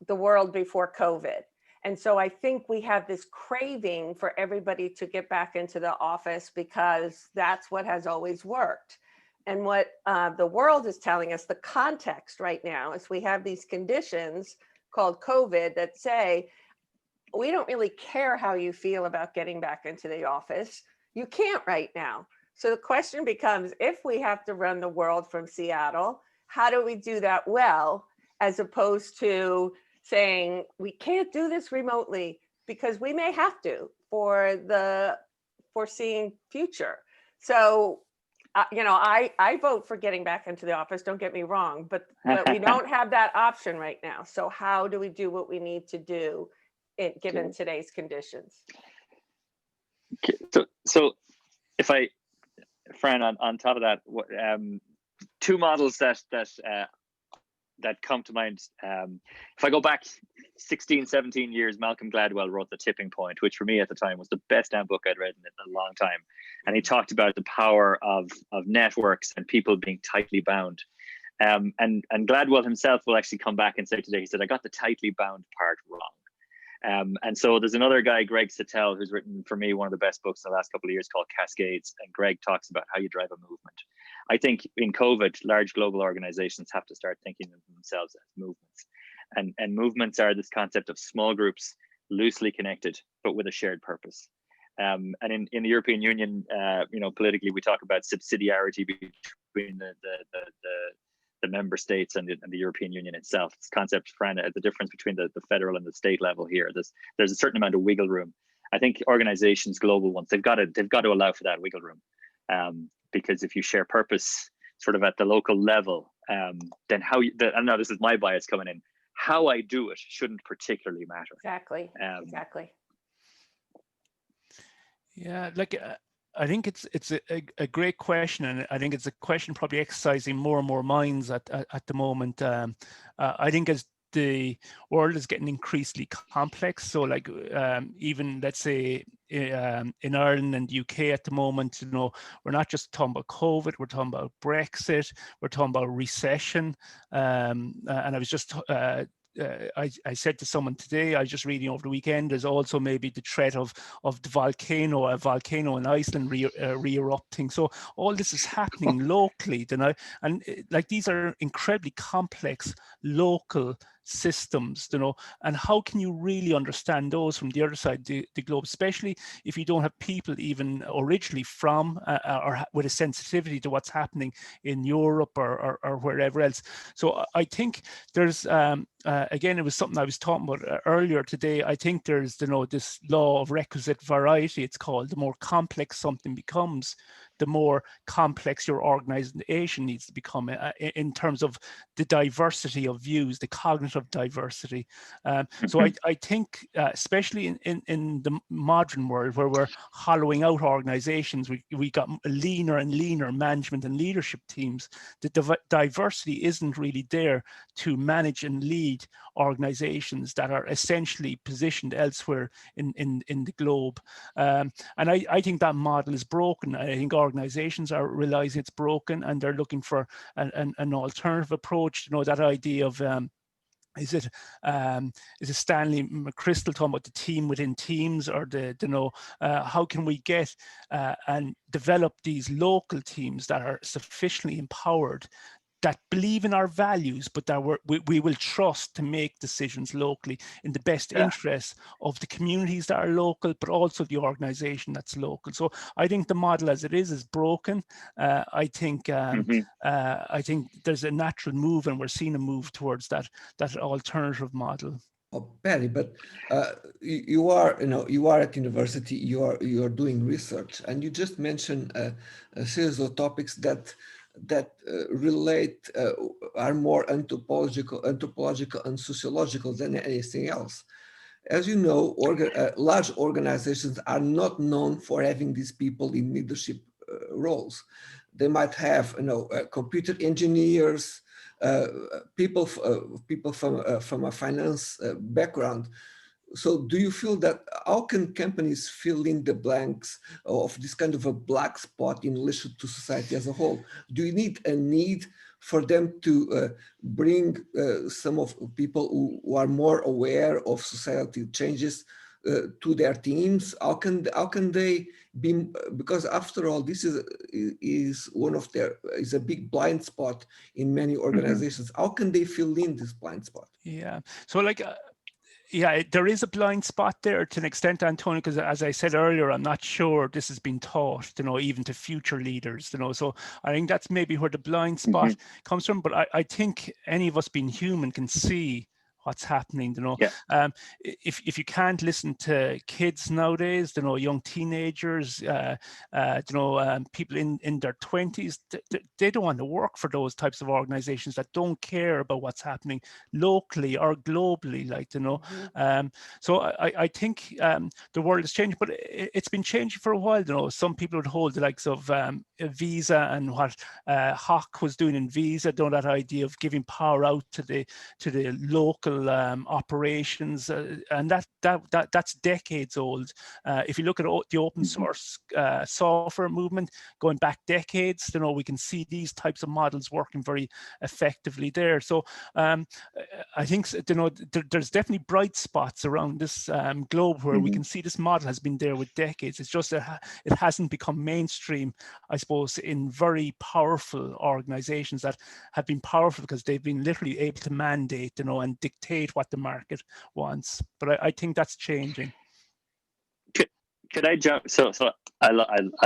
S3: the world before COVID. And so I think we have this craving for everybody to get back into the office because that's what has always worked. And what the world is telling us, the context right now, is we have these conditions called COVID that say, we don't really care how you feel about getting back into the office. You can't right now. So the question becomes, if we have to run the world from Seattle, how do we do that well, as opposed to saying, we can't do this remotely because we may have to for the foreseeing future. So you know, I vote for getting back into the office, don't get me wrong, but we don't have that option right now. So how do we do what we need to do given today's conditions?
S2: So if Fran, on top of that, two models that come to mind. If I go back 16, 17 years, Malcolm Gladwell wrote The Tipping Point, which for me at the time was the best damn book I'd read in a long time. And he talked about the power of networks and people being tightly bound. And Gladwell himself will actually come back and say today, he said, I got the tightly bound part wrong. And so there's another guy, Greg Sattel, who's written for me one of the best books in the last couple of years called Cascades. And Greg talks about how you drive a movement. I think in COVID, large global organizations have to start thinking of themselves as movements. And movements are this concept of small groups, loosely connected, but with a shared purpose. And in the European Union, you know, politically, we talk about subsidiarity between the member states and the European Union itself. This concept, Fran, the difference between the federal and the state level here, there's a certain amount of wiggle room. I think organizations, global ones, they've got to allow for that wiggle room, because if you share purpose sort of at the local level, then I know this is my bias coming in, how I do it shouldn't particularly matter.
S3: Exactly. Exactly.
S1: Yeah, like I think it's a great question, and I think it's a question probably exercising more and more minds at the moment. I think as the world is getting increasingly complex, so like even let's say in Ireland and UK at the moment, you know, we're not just talking about COVID, we're talking about Brexit, we're talking about recession, and I was just I said to someone today, I was just reading over the weekend, there's also maybe the threat of a volcano in Iceland re-erupting. So all this is happening locally, you know, and like these are incredibly complex local systems, you know, and how can you really understand those from the other side of the globe, especially if you don't have people even originally from or with a sensitivity to what's happening in Europe or wherever else. So I think there's again, it was something I was talking about earlier today. I think there's, you know, this law of requisite variety, it's called. The more complex something becomes, the more complex your organization needs to become in terms of the diversity of views, the cognitive diversity. So I think, especially in the modern world where we're hollowing out organizations, we got leaner and leaner management and leadership teams. The diversity isn't really there to manage and lead organizations that are essentially positioned elsewhere in the globe. And I think that model is broken. I think organizations are realizing it's broken, and they're looking for an alternative approach. You know, that idea of is it Stanley McChrystal talking about the team within teams, or how can we get and develop these local teams that are sufficiently empowered, that believe in our values, but that we will trust to make decisions locally in the best interest of the communities that are local, but also the organization that's local. So I think the model as it is broken. I think there's a natural move, and we're seeing a move towards that alternative model.
S4: Oh, Patty, but you are at university, you are doing research, and you just mentioned a series of topics that relate are more anthropological and sociological than anything else. As you know, large organizations are not known for having these people in leadership roles. They might have, computer engineers, people from a finance background. So do you feel that how can companies fill in the blanks of this kind of a black spot in relation to society as a whole? Do you need for them to bring some of people who are more aware of societal changes to their teams? How can they be, because after all, this is a big blind spot in many organizations. How can they fill in this blind spot?
S1: Yeah, so like yeah, there is a blind spot there to an extent, Antonio, because as I said earlier, I'm not sure this has been taught, even to future leaders, so I think that's maybe where the blind spot comes from. But I think any of us being human can see what's happening, if you can't listen to kids nowadays, young teenagers, people in their 20s, they don't want to work for those types of organizations that don't care about what's happening locally or globally, so I think the world is changing, but it's been changing for a while. Some people would hold the likes of Visa and what Hawk was doing in Visa, that idea of giving power out to the local operations, and that's decades old. If you look at the open source software movement going back decades, we can see these types of models working very effectively there. So I think there's definitely bright spots around this globe where we can see this model has been there with decades. It's just that it hasn't become mainstream, I suppose, in very powerful organizations that have been powerful because they've been literally able to mandate, and dictate what the market wants. But I think that's changing.
S2: Could I jump? So I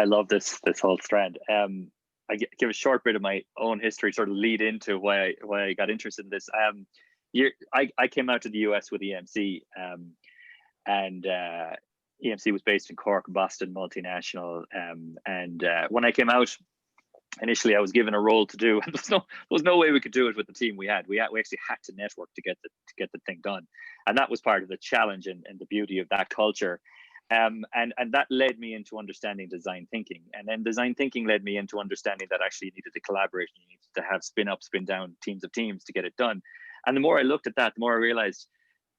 S2: love this whole strand. I give a short bit of my own history, sort of lead into why I got interested in this. I came out to the US with EMC, and EMC was based in Cork, Boston, multinational. And when I came out, initially I was given a role to do, and there was no way we could do it with the team we had. We actually had to network to get the thing done, and that was part of the challenge and the beauty of that culture. And that led me into understanding design thinking, and then design thinking led me into understanding that actually you needed to collaborate, you needed to have spin up, spin down teams of teams to get it done. And the more I looked at that, the more I realized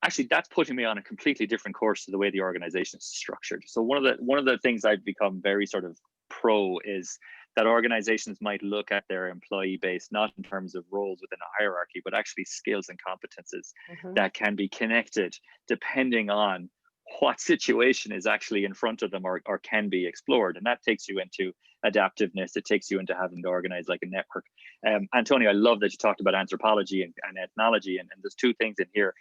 S2: actually that's putting me on a completely different course to the way the organization is structured. So one of the things I've become very sort of pro is that organizations might look at their employee base not in terms of roles within a hierarchy, but actually skills and competences that can be connected depending on what situation is actually in front of them or can be explored. And that takes you into adaptiveness. It takes you into having to organize like a network. Antonio, I love that you talked about anthropology and ethnology, and there's two things in here.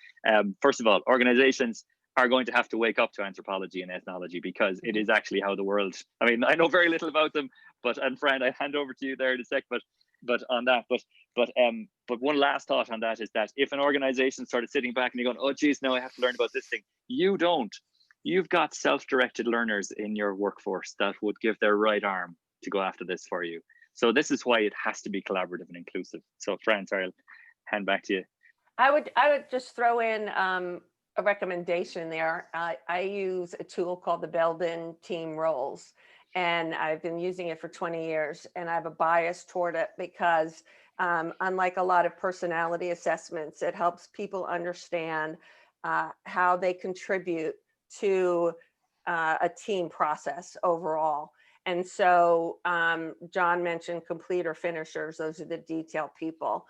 S2: First of all, organizations are going to have to wake up to anthropology and ethnology, because it is actually how the world, I mean, I know very little about them, and Fran, I hand over to you there in a sec, but on that, but one last thought on that is that if an organization started sitting back and you're going, oh geez, now I have to learn about this thing, you don't. You've got self-directed learners in your workforce that would give their right arm to go after this for you. So this is why it has to be collaborative and inclusive. So Fran, sorry, I'll hand back to you.
S3: I would just throw in a recommendation there. I use a tool called the Belden Team Roles, and I've been using it for 20 years, and I have a bias toward it because unlike a lot of personality assessments, it helps people understand how they contribute to a team process overall. And so John mentioned completer finishers. Those are the detail people.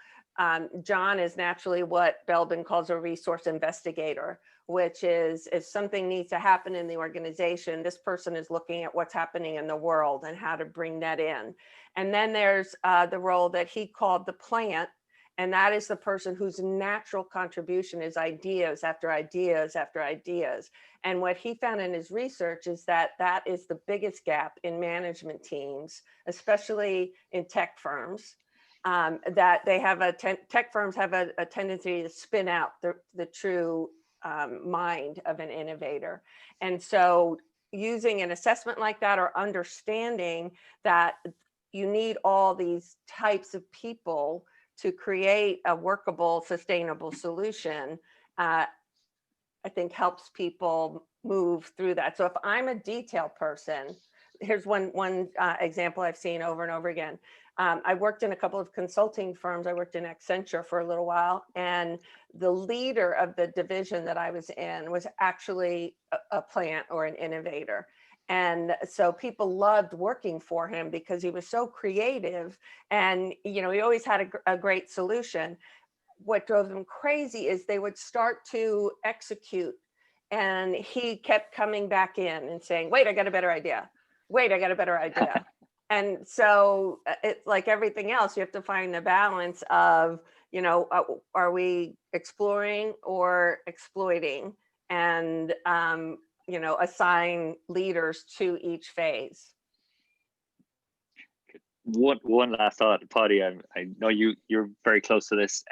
S3: John is naturally what Belden calls a resource investigator, which is if something needs to happen in the organization, this person is looking at what's happening in the world and how to bring that in. And then there's the role that he called the plant, and that is the person whose natural contribution is ideas after ideas after ideas. And what he found in his research is that that is the biggest gap in management teams, especially in tech firms. That they have tech firms have a tendency to spin out the true mind of an innovator. And so using an assessment like that, or understanding that you need all these types of people to create a workable, sustainable solution, I think helps people move through that. So if I'm a detail person, here's one example I've seen over and over again. I worked in a couple of consulting firms. I worked in Accenture for a little while, and the leader of the division that I was in was actually a plant or an innovator. And so people loved working for him because he was so creative, and he always had a great solution. What drove them crazy is they would start to execute, and he kept coming back in and saying, wait, I got a better idea. Wait, I got a better idea. And so it's like everything else, you have to find the balance of, are we exploring or exploiting, and, assign leaders to each phase.
S2: One last thought, Paddy, I know you're very close to this.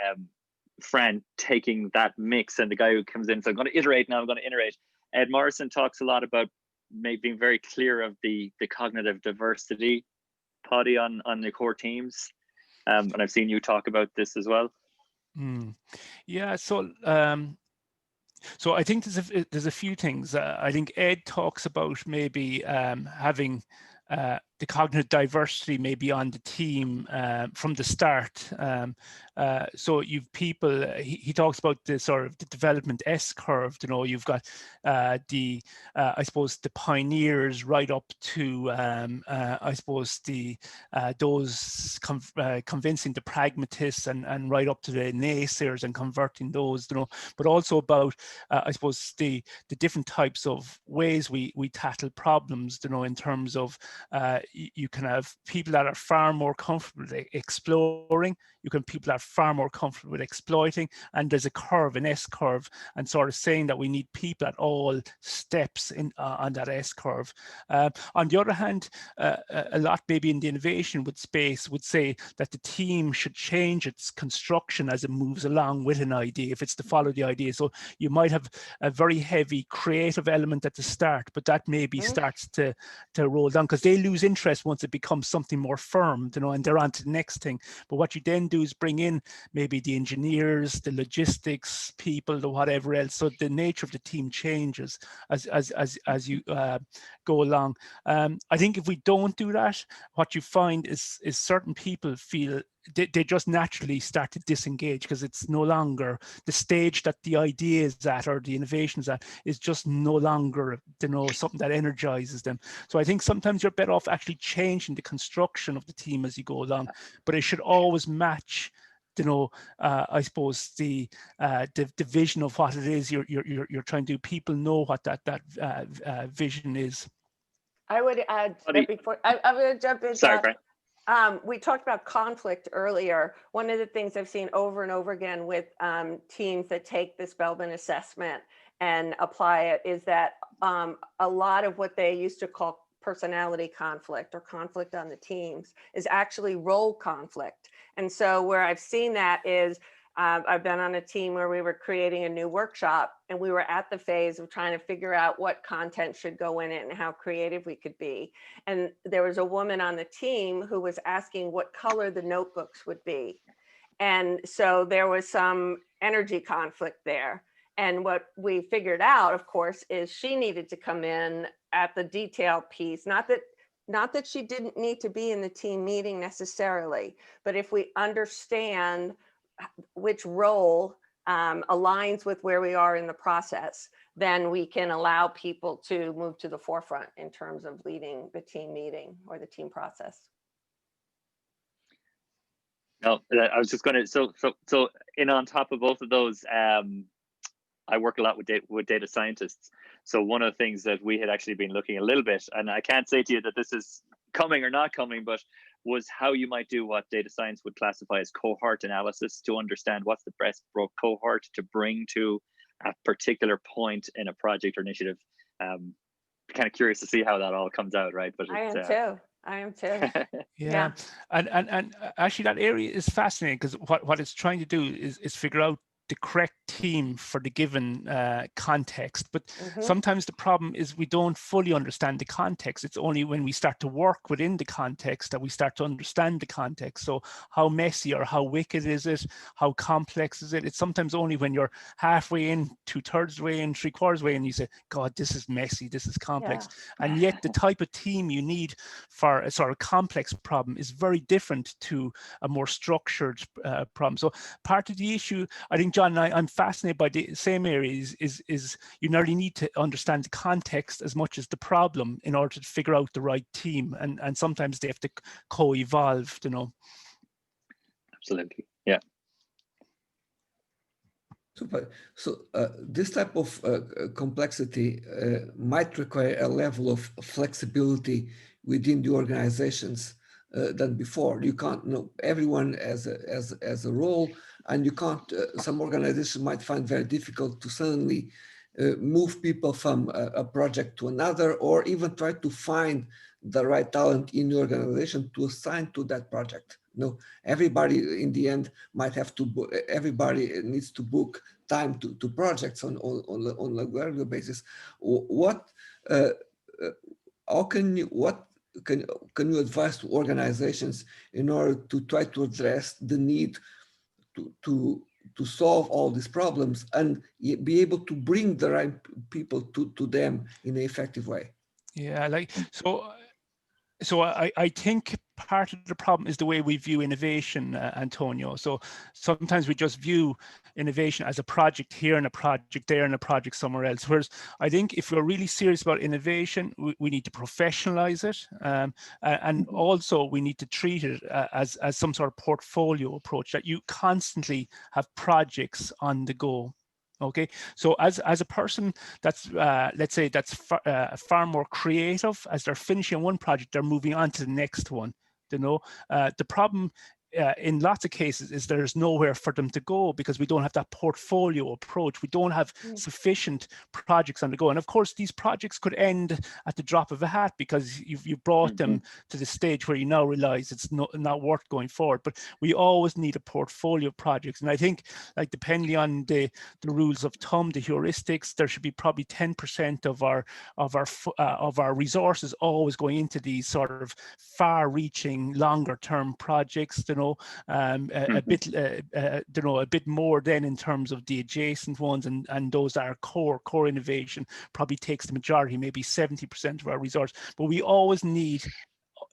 S2: Fran, taking that mix, and the guy who comes in, so I'm going to iterate now, I'm going to iterate. Ed Morrison talks a lot about being very clear of the cognitive diversity, Paddy, on the core teams. And I've seen you talk about this as well.
S1: Yeah, so so I think there's a few things. I think Ed talks about maybe having the cognitive diversity maybe on the team from the start. So you've people, he talks about the sort of the development S curve, you've got the, I suppose, the pioneers right up to, I suppose, those convincing the pragmatists and right up to the naysayers and converting those, but also about, I suppose, the different types of ways we tackle problems, in terms of, you can have people that are far more comfortable exploring. people are far more comfortable with exploiting, and there's a curve, an S curve, and sort of saying that we need people at all steps in on that S curve. On the other hand, a lot maybe in the innovation with space would say that the team should change its construction as it moves along with an idea, if it's to follow the idea. So you might have a very heavy creative element at the start, but that maybe starts to roll down, because they lose interest once it becomes something more firm, you know, and they're on to the next thing. But what you then do is bring in maybe the engineers, the logistics people, the whatever else. So the nature of the team changes as you go along. I think if we don't do that, what you find is certain people feel they just naturally start to disengage, because it's no longer the stage that the idea is at or the innovations at is just no longer, you know, something that energizes them. So I think sometimes you're better off actually changing the construction of the team as you go along, but it should always match, you know, I suppose the vision of what it is you're trying to do. People know what that vision is.
S3: I would add that before I'm going to jump in.
S2: Sorry, Frank.
S3: We talked about conflict earlier. One of the things I've seen over and over again with teams that take this Belbin assessment and apply it is that a lot of what they used to call personality conflict or conflict on the teams is actually role conflict. And so where I've seen that is I've been on a team where we were creating a new workshop, and we were at the phase of trying to figure out what content should go in it and how creative we could be. And there was a woman on the team who was asking what color the notebooks would be. And so there was some energy conflict there. And what we figured out, of course, is she needed to come in at the detail piece, not that she didn't need to be in the team meeting necessarily, but if we understand which role aligns with where we are in the process, then we can allow people to move to the forefront in terms of leading the team meeting or the team process.
S2: No, I was just going to, so in on top of both of those, I work a lot with data scientists. So one of the things that we had actually been looking a little bit, and I can't say to you that this is coming or not coming, but was how you might do what data science would classify as cohort analysis to understand what's the best cohort to bring to a particular point in a project or initiative. Kind of curious to see how that all comes out, right? But
S3: I am too.
S1: Yeah. And actually that area is fascinating, because what it's trying to do is figure out the correct team for the given context. But sometimes the problem is we don't fully understand the context. It's only when we start to work within the context that we start to understand the context. So how messy or how wicked is it? How complex is it? It's sometimes only when you're halfway in, 2/3 way in, 3/4 way, and you say, God, this is messy, this is complex. Yeah. And yet the type of team you need for a sort of complex problem is very different to a more structured problem. So part of the issue, I think, John, I'm fascinated by the same areas is you nearly need to understand the context as much as the problem in order to figure out the right team. And sometimes they have to co-evolve, you know.
S2: Absolutely, yeah.
S4: Super. So this type of complexity might require a level of flexibility within the organizations than before. You can't know everyone as a role, and you can't. Some organizations might find very difficult to suddenly move people from a project to another, or even try to find the right talent in the organization to assign to that project. No, everybody in the end might have to. Everybody needs to book time to projects on a regular basis. How can you can you advise to organizations in order to try to address the need to solve all these problems and be able to bring the right people to them in an effective way?
S1: Yeah, like so I think part of the problem is the way we view innovation, Antonio. So sometimes we just view innovation as a project here and a project there and a project somewhere else. Whereas I think if we're really serious about innovation, we need to professionalize it. And also we need to treat it as some sort of portfolio approach, that you constantly have projects on the go. Okay, so as a person that's let's say that's far more creative, as they're finishing one project, they're moving on to the next one. You know, the problem in lots of cases is there's nowhere for them to go because we don't have that portfolio approach. We don't have sufficient projects on the go. And of course, these projects could end at the drop of a hat because you've brought them to the stage where you now realize it's not worth going forward. But we always need a portfolio of projects. And I think, like, depending on the rules of thumb, the heuristics, there should be probably 10% of our resources always going into these sort of far-reaching, longer-term projects. A bit more then in terms of the adjacent ones, and those that are core innovation probably takes the majority, maybe 70% of our resource. But we always need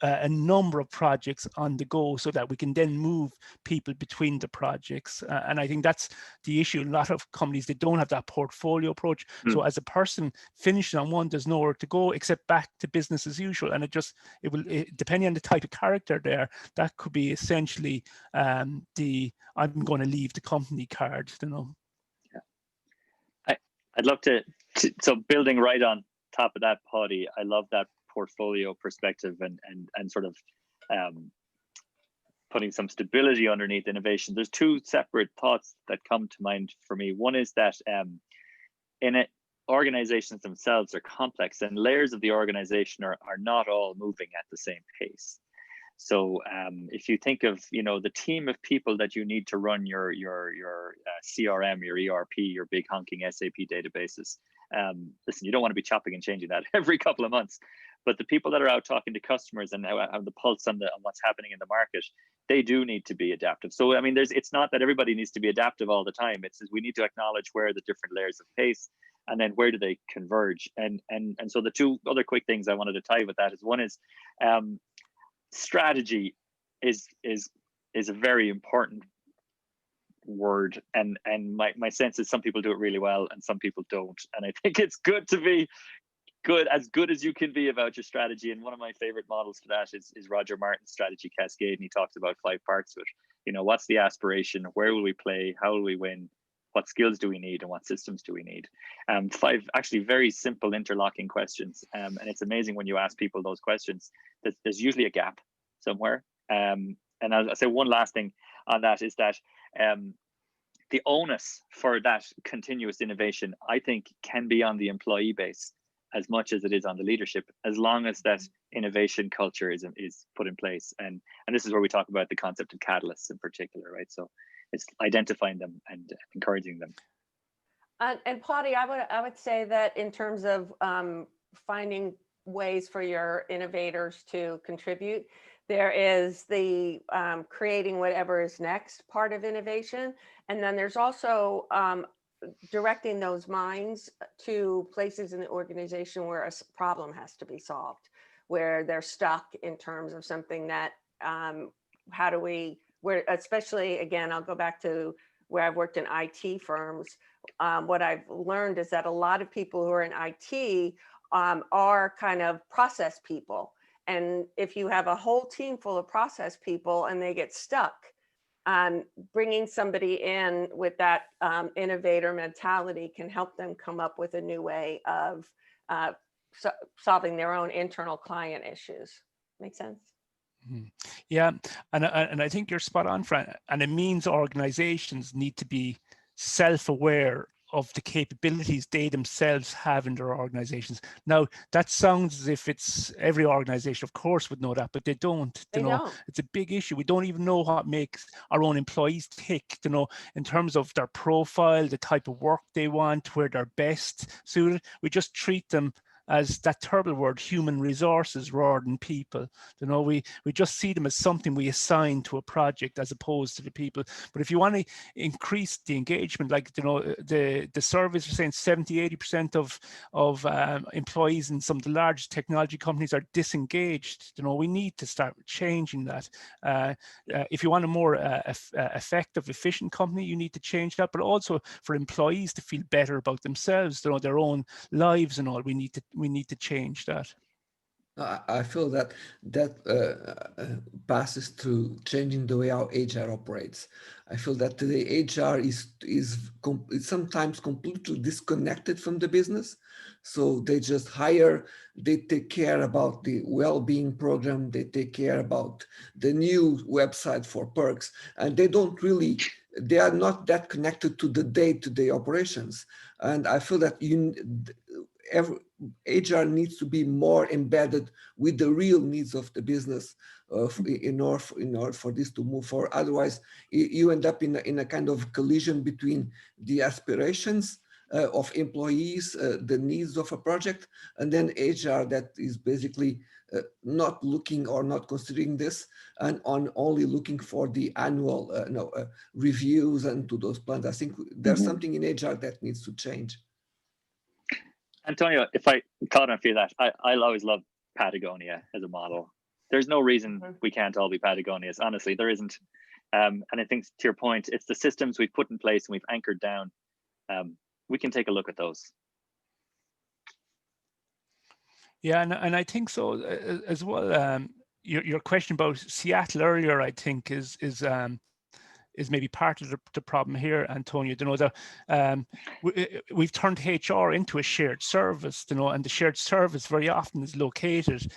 S1: a number of projects on the go so that we can then move people between the projects. And I think that's the issue. A lot of companies, they don't have that portfolio approach. So as a person finishing on one, there's nowhere to go except back to business as usual. And depending on the type of character there, that could be essentially I'm going to leave the company card,
S2: Yeah. I'd love to, so building right on top of that, Paddy, I love that portfolio perspective and sort of putting some stability underneath innovation. There's two separate thoughts that come to mind for me. One is that organizations themselves are complex, and layers of the organization are not all moving at the same pace. So if you think of the team of people that you need to run your CRM, your ERP, your big honking SAP databases, listen, you don't want to be chopping and changing that every couple of months. But the people that are out talking to customers and have the pulse on what's happening in the market, they do need to be adaptive. So I mean, it's not that everybody needs to be adaptive all the time. It's we need to acknowledge where the different layers of pace, and then where do they converge. And so the two other quick things I wanted to tie with that is, one is strategy is a very important word, and my sense is some people do it really well and some people don't. And I think it's good to be as good as you can be about your strategy. And one of my favorite models for that is Roger Martin's strategy cascade, and he talks about 5 parts of it. What's the aspiration, where will we play, how will we win, what skills do we need, and what systems do we need? 5 actually very simple interlocking questions, and it's amazing when you ask people those questions that there's usually a gap somewhere. And I'll say one last thing on that is that the onus for that continuous innovation, I think, can be on the employee base as much as it is on the leadership, as long as that innovation culture is put in place. And this is where we talk about the concept of catalysts in particular, right? So it's identifying them and encouraging them.
S3: And Paddy, I would say that in terms of finding ways for your innovators to contribute, there is the creating whatever is next part of innovation. And then there's also directing those minds to places in the organization where a problem has to be solved, where they're stuck in terms of something that, especially, again, I'll go back to where I've worked in IT firms. What I've learned is that a lot of people who are in IT are kind of process people. And if you have a whole team full of process people and they get stuck, bringing somebody in with that innovator mentality can help them come up with a new way of solving their own internal client issues. Make sense?
S1: Yeah, and I think you're spot on, Fran. And it means organizations need to be self-aware of the capabilities they themselves have in their organizations. Now, that sounds as if it's every organization, of course, would know that, but they don't. It's a big issue. We don't even know what makes our own employees tick, in terms of their profile, the type of work they want, where they're best suited. We just treat them as that terrible word, human resources, rather than people. We just see them as something we assign to a project as opposed to the people. But if you want to increase the engagement, like the surveys are saying 70-80% of employees in some of the largest technology companies are disengaged. We need to start changing that. If you want a more effective, efficient company, you need to change that. But also for employees to feel better about themselves, their own lives and all, we need to change that.
S4: I feel that passes through changing the way our HR operates. I feel that today HR is sometimes completely disconnected from the business. So they just hire, they take care about the well-being program, they take care about the new website for perks, and they are not that connected to the day-to-day operations. And I feel that every, HR needs to be more embedded with the real needs of the business in order for this to move forward. Otherwise, you end up in a kind of collision between the aspirations of employees, the needs of a project, and then HR that is basically not looking or not considering this, and on only looking for the annual reviews and to those plans. I think there's something in HR that needs to change.
S2: Antonio, if I caught on for that, I'll always love Patagonia as a model. There's no reason we can't all be Patagonias. Honestly, there isn't. And I think to your point, it's the systems we've put in place and we've anchored down. We can take a look at those.
S1: Yeah, and I think so as well. Your question about Seattle earlier, I think, is maybe part of the problem here, Antonio. You know, we've turned HR into a shared service, you know, and the shared service very often is located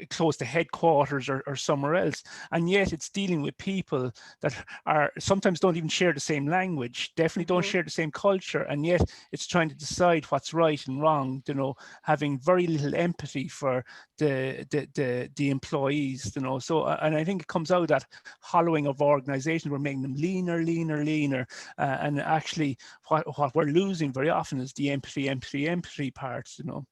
S1: close to headquarters or somewhere else, and yet it's dealing with people that are sometimes don't even share the same language, definitely don't share the same culture, and yet it's trying to decide what's right and wrong, you know, having very little empathy for the employees, you know. So and I think it comes out of that hollowing of organizations. We're making them leaner, and actually what we're losing very often is the empathy parts, you know.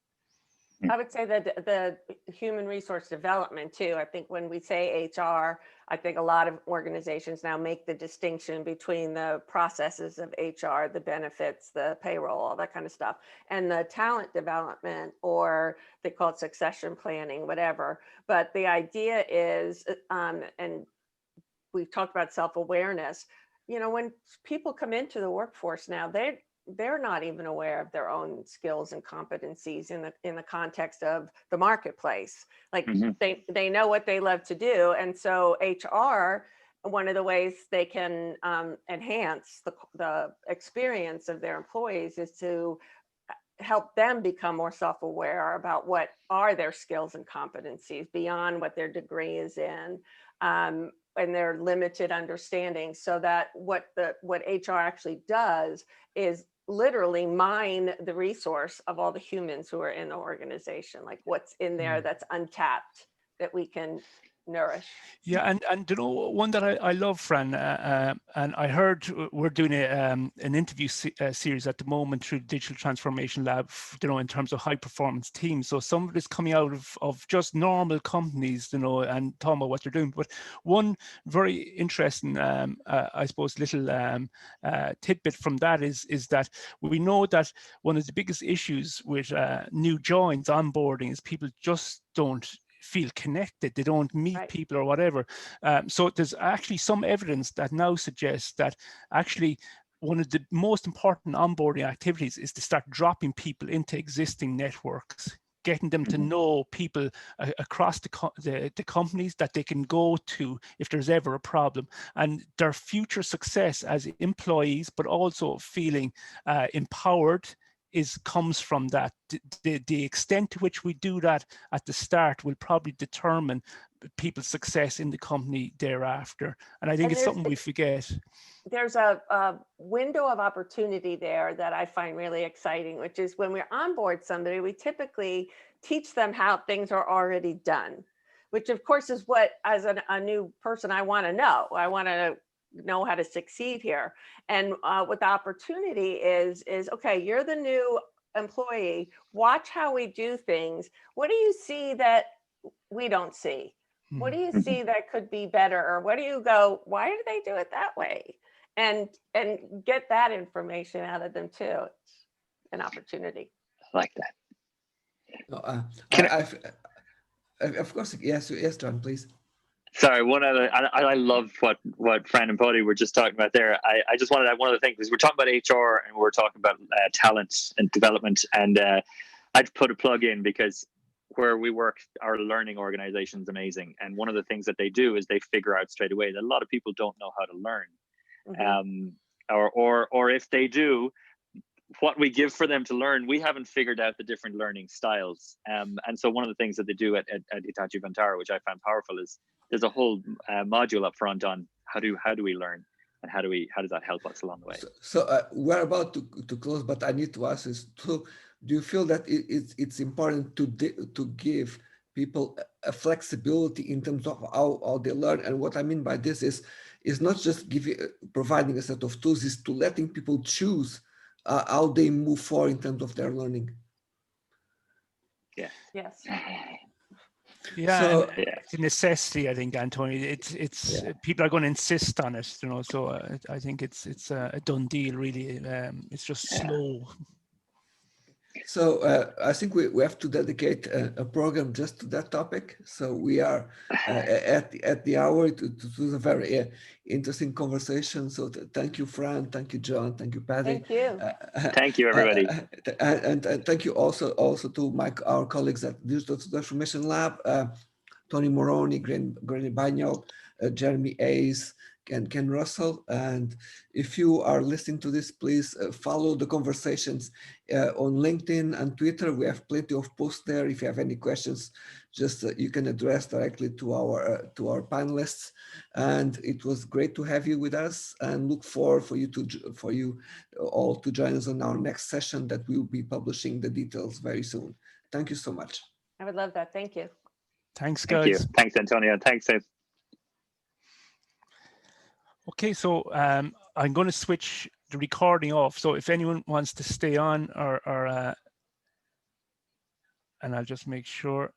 S3: I would say that the human resource development too. I think when we say HR, I think a lot of organizations now make the distinction between the processes of HR, the benefits, the payroll, all that kind of stuff, and the talent development, or they call it succession planning, whatever. But the idea is, and we've talked about self-awareness, you know, when people come into the workforce now, they're not even aware of their own skills and competencies in the context of the marketplace. Like they know what they love to do. And so HR, one of the ways they can enhance the experience of their employees is to help them become more self-aware about what are their skills and competencies beyond what their degree is in. And their limited understanding, so that what HR actually does is literally mine the resource of all the humans who are in the organization, like what's in there that's untapped that we can nourish.
S1: Yeah, and you know, one that I love, Fran, and I heard we're doing an interview series at the moment through the Digital Transformation Lab, you know, in terms of high performance teams. So some of it is coming out of just normal companies, you know, and talking about what they're doing. But one very interesting, I suppose, little tidbit from that is that we know that one of the biggest issues with new joins onboarding is people just don't feel connected, they don't meet people or whatever. So there's actually some evidence that now suggests that actually one of the most important onboarding activities is to start dropping people into existing networks, getting them to know people across the companies that they can go to if there's ever a problem, and their future success as employees, but also feeling empowered comes from that. The extent to which we do that at the start will probably determine people's success in the company thereafter. And I think it's something we forget.
S3: There's a window of opportunity there that I find really exciting, which is when we onboard somebody, we typically teach them how things are already done, which of course is what, as a new person, I want to know. I want to know how to succeed here. And what the opportunity is okay, you're the new employee, watch how we do things. What do you see that we don't see? What do you see that could be better? Or what do you go, why do they do it that way? And get that information out of them too. It's an opportunity.
S2: I like that.
S4: Of course, yes, John, please.
S2: Sorry, one other, I love what Fran and Buddy were just talking about there. I just wanted to add one other thing, because we're talking about HR and we're talking about talent and development, and I'd put a plug in, because where we work, our learning organization is amazing. And one of the things that they do is they figure out straight away that a lot of people don't know how to learn. Or if they do, what we give for them to learn, we haven't figured out the different learning styles. And so one of the things that they do at Hitachi Vantara, which I found powerful, is there's a whole module up front on how do we learn, and how does that help us along the way.
S4: So we're about to close, but I need to ask is, do you feel that it's important to give people a flexibility in terms of how they learn? And what I mean by this is not just providing a set of tools, is to letting people choose how they move forward in terms of their learning.
S2: Yes.
S1: Yeah,
S4: So,
S1: it's a necessity, I think, Antonio. It's people are going to insist on it, you know. So I think it's a done deal, really. It's just slow.
S4: So I think we have to dedicate a program just to that topic. So we are at the hour to a very interesting conversation. So thank you, Fran. Thank you, John. Thank you, Patty.
S3: Thank you.
S2: Thank you, everybody.
S4: And thank you also to our colleagues at Digital Transformation Lab, Tony Moroni, Granny Bagnol, Jeremy Hayes, and Ken Russell. And if you are listening to this, please follow the conversations on LinkedIn and Twitter. We have plenty of posts there. If you have any questions, just you can address directly to our panelists. And it was great to have you with us, and look forward for you all to join us on our next session that we will be publishing the details very soon. Thank you so much.
S3: I would love that. Thank you.
S1: Thanks,
S2: Thank
S1: guys.
S2: you. Thanks, Antonio. Thanks, Ed.
S1: Okay, so I'm going to switch the recording off. So if anyone wants to stay on, or and I'll just make sure.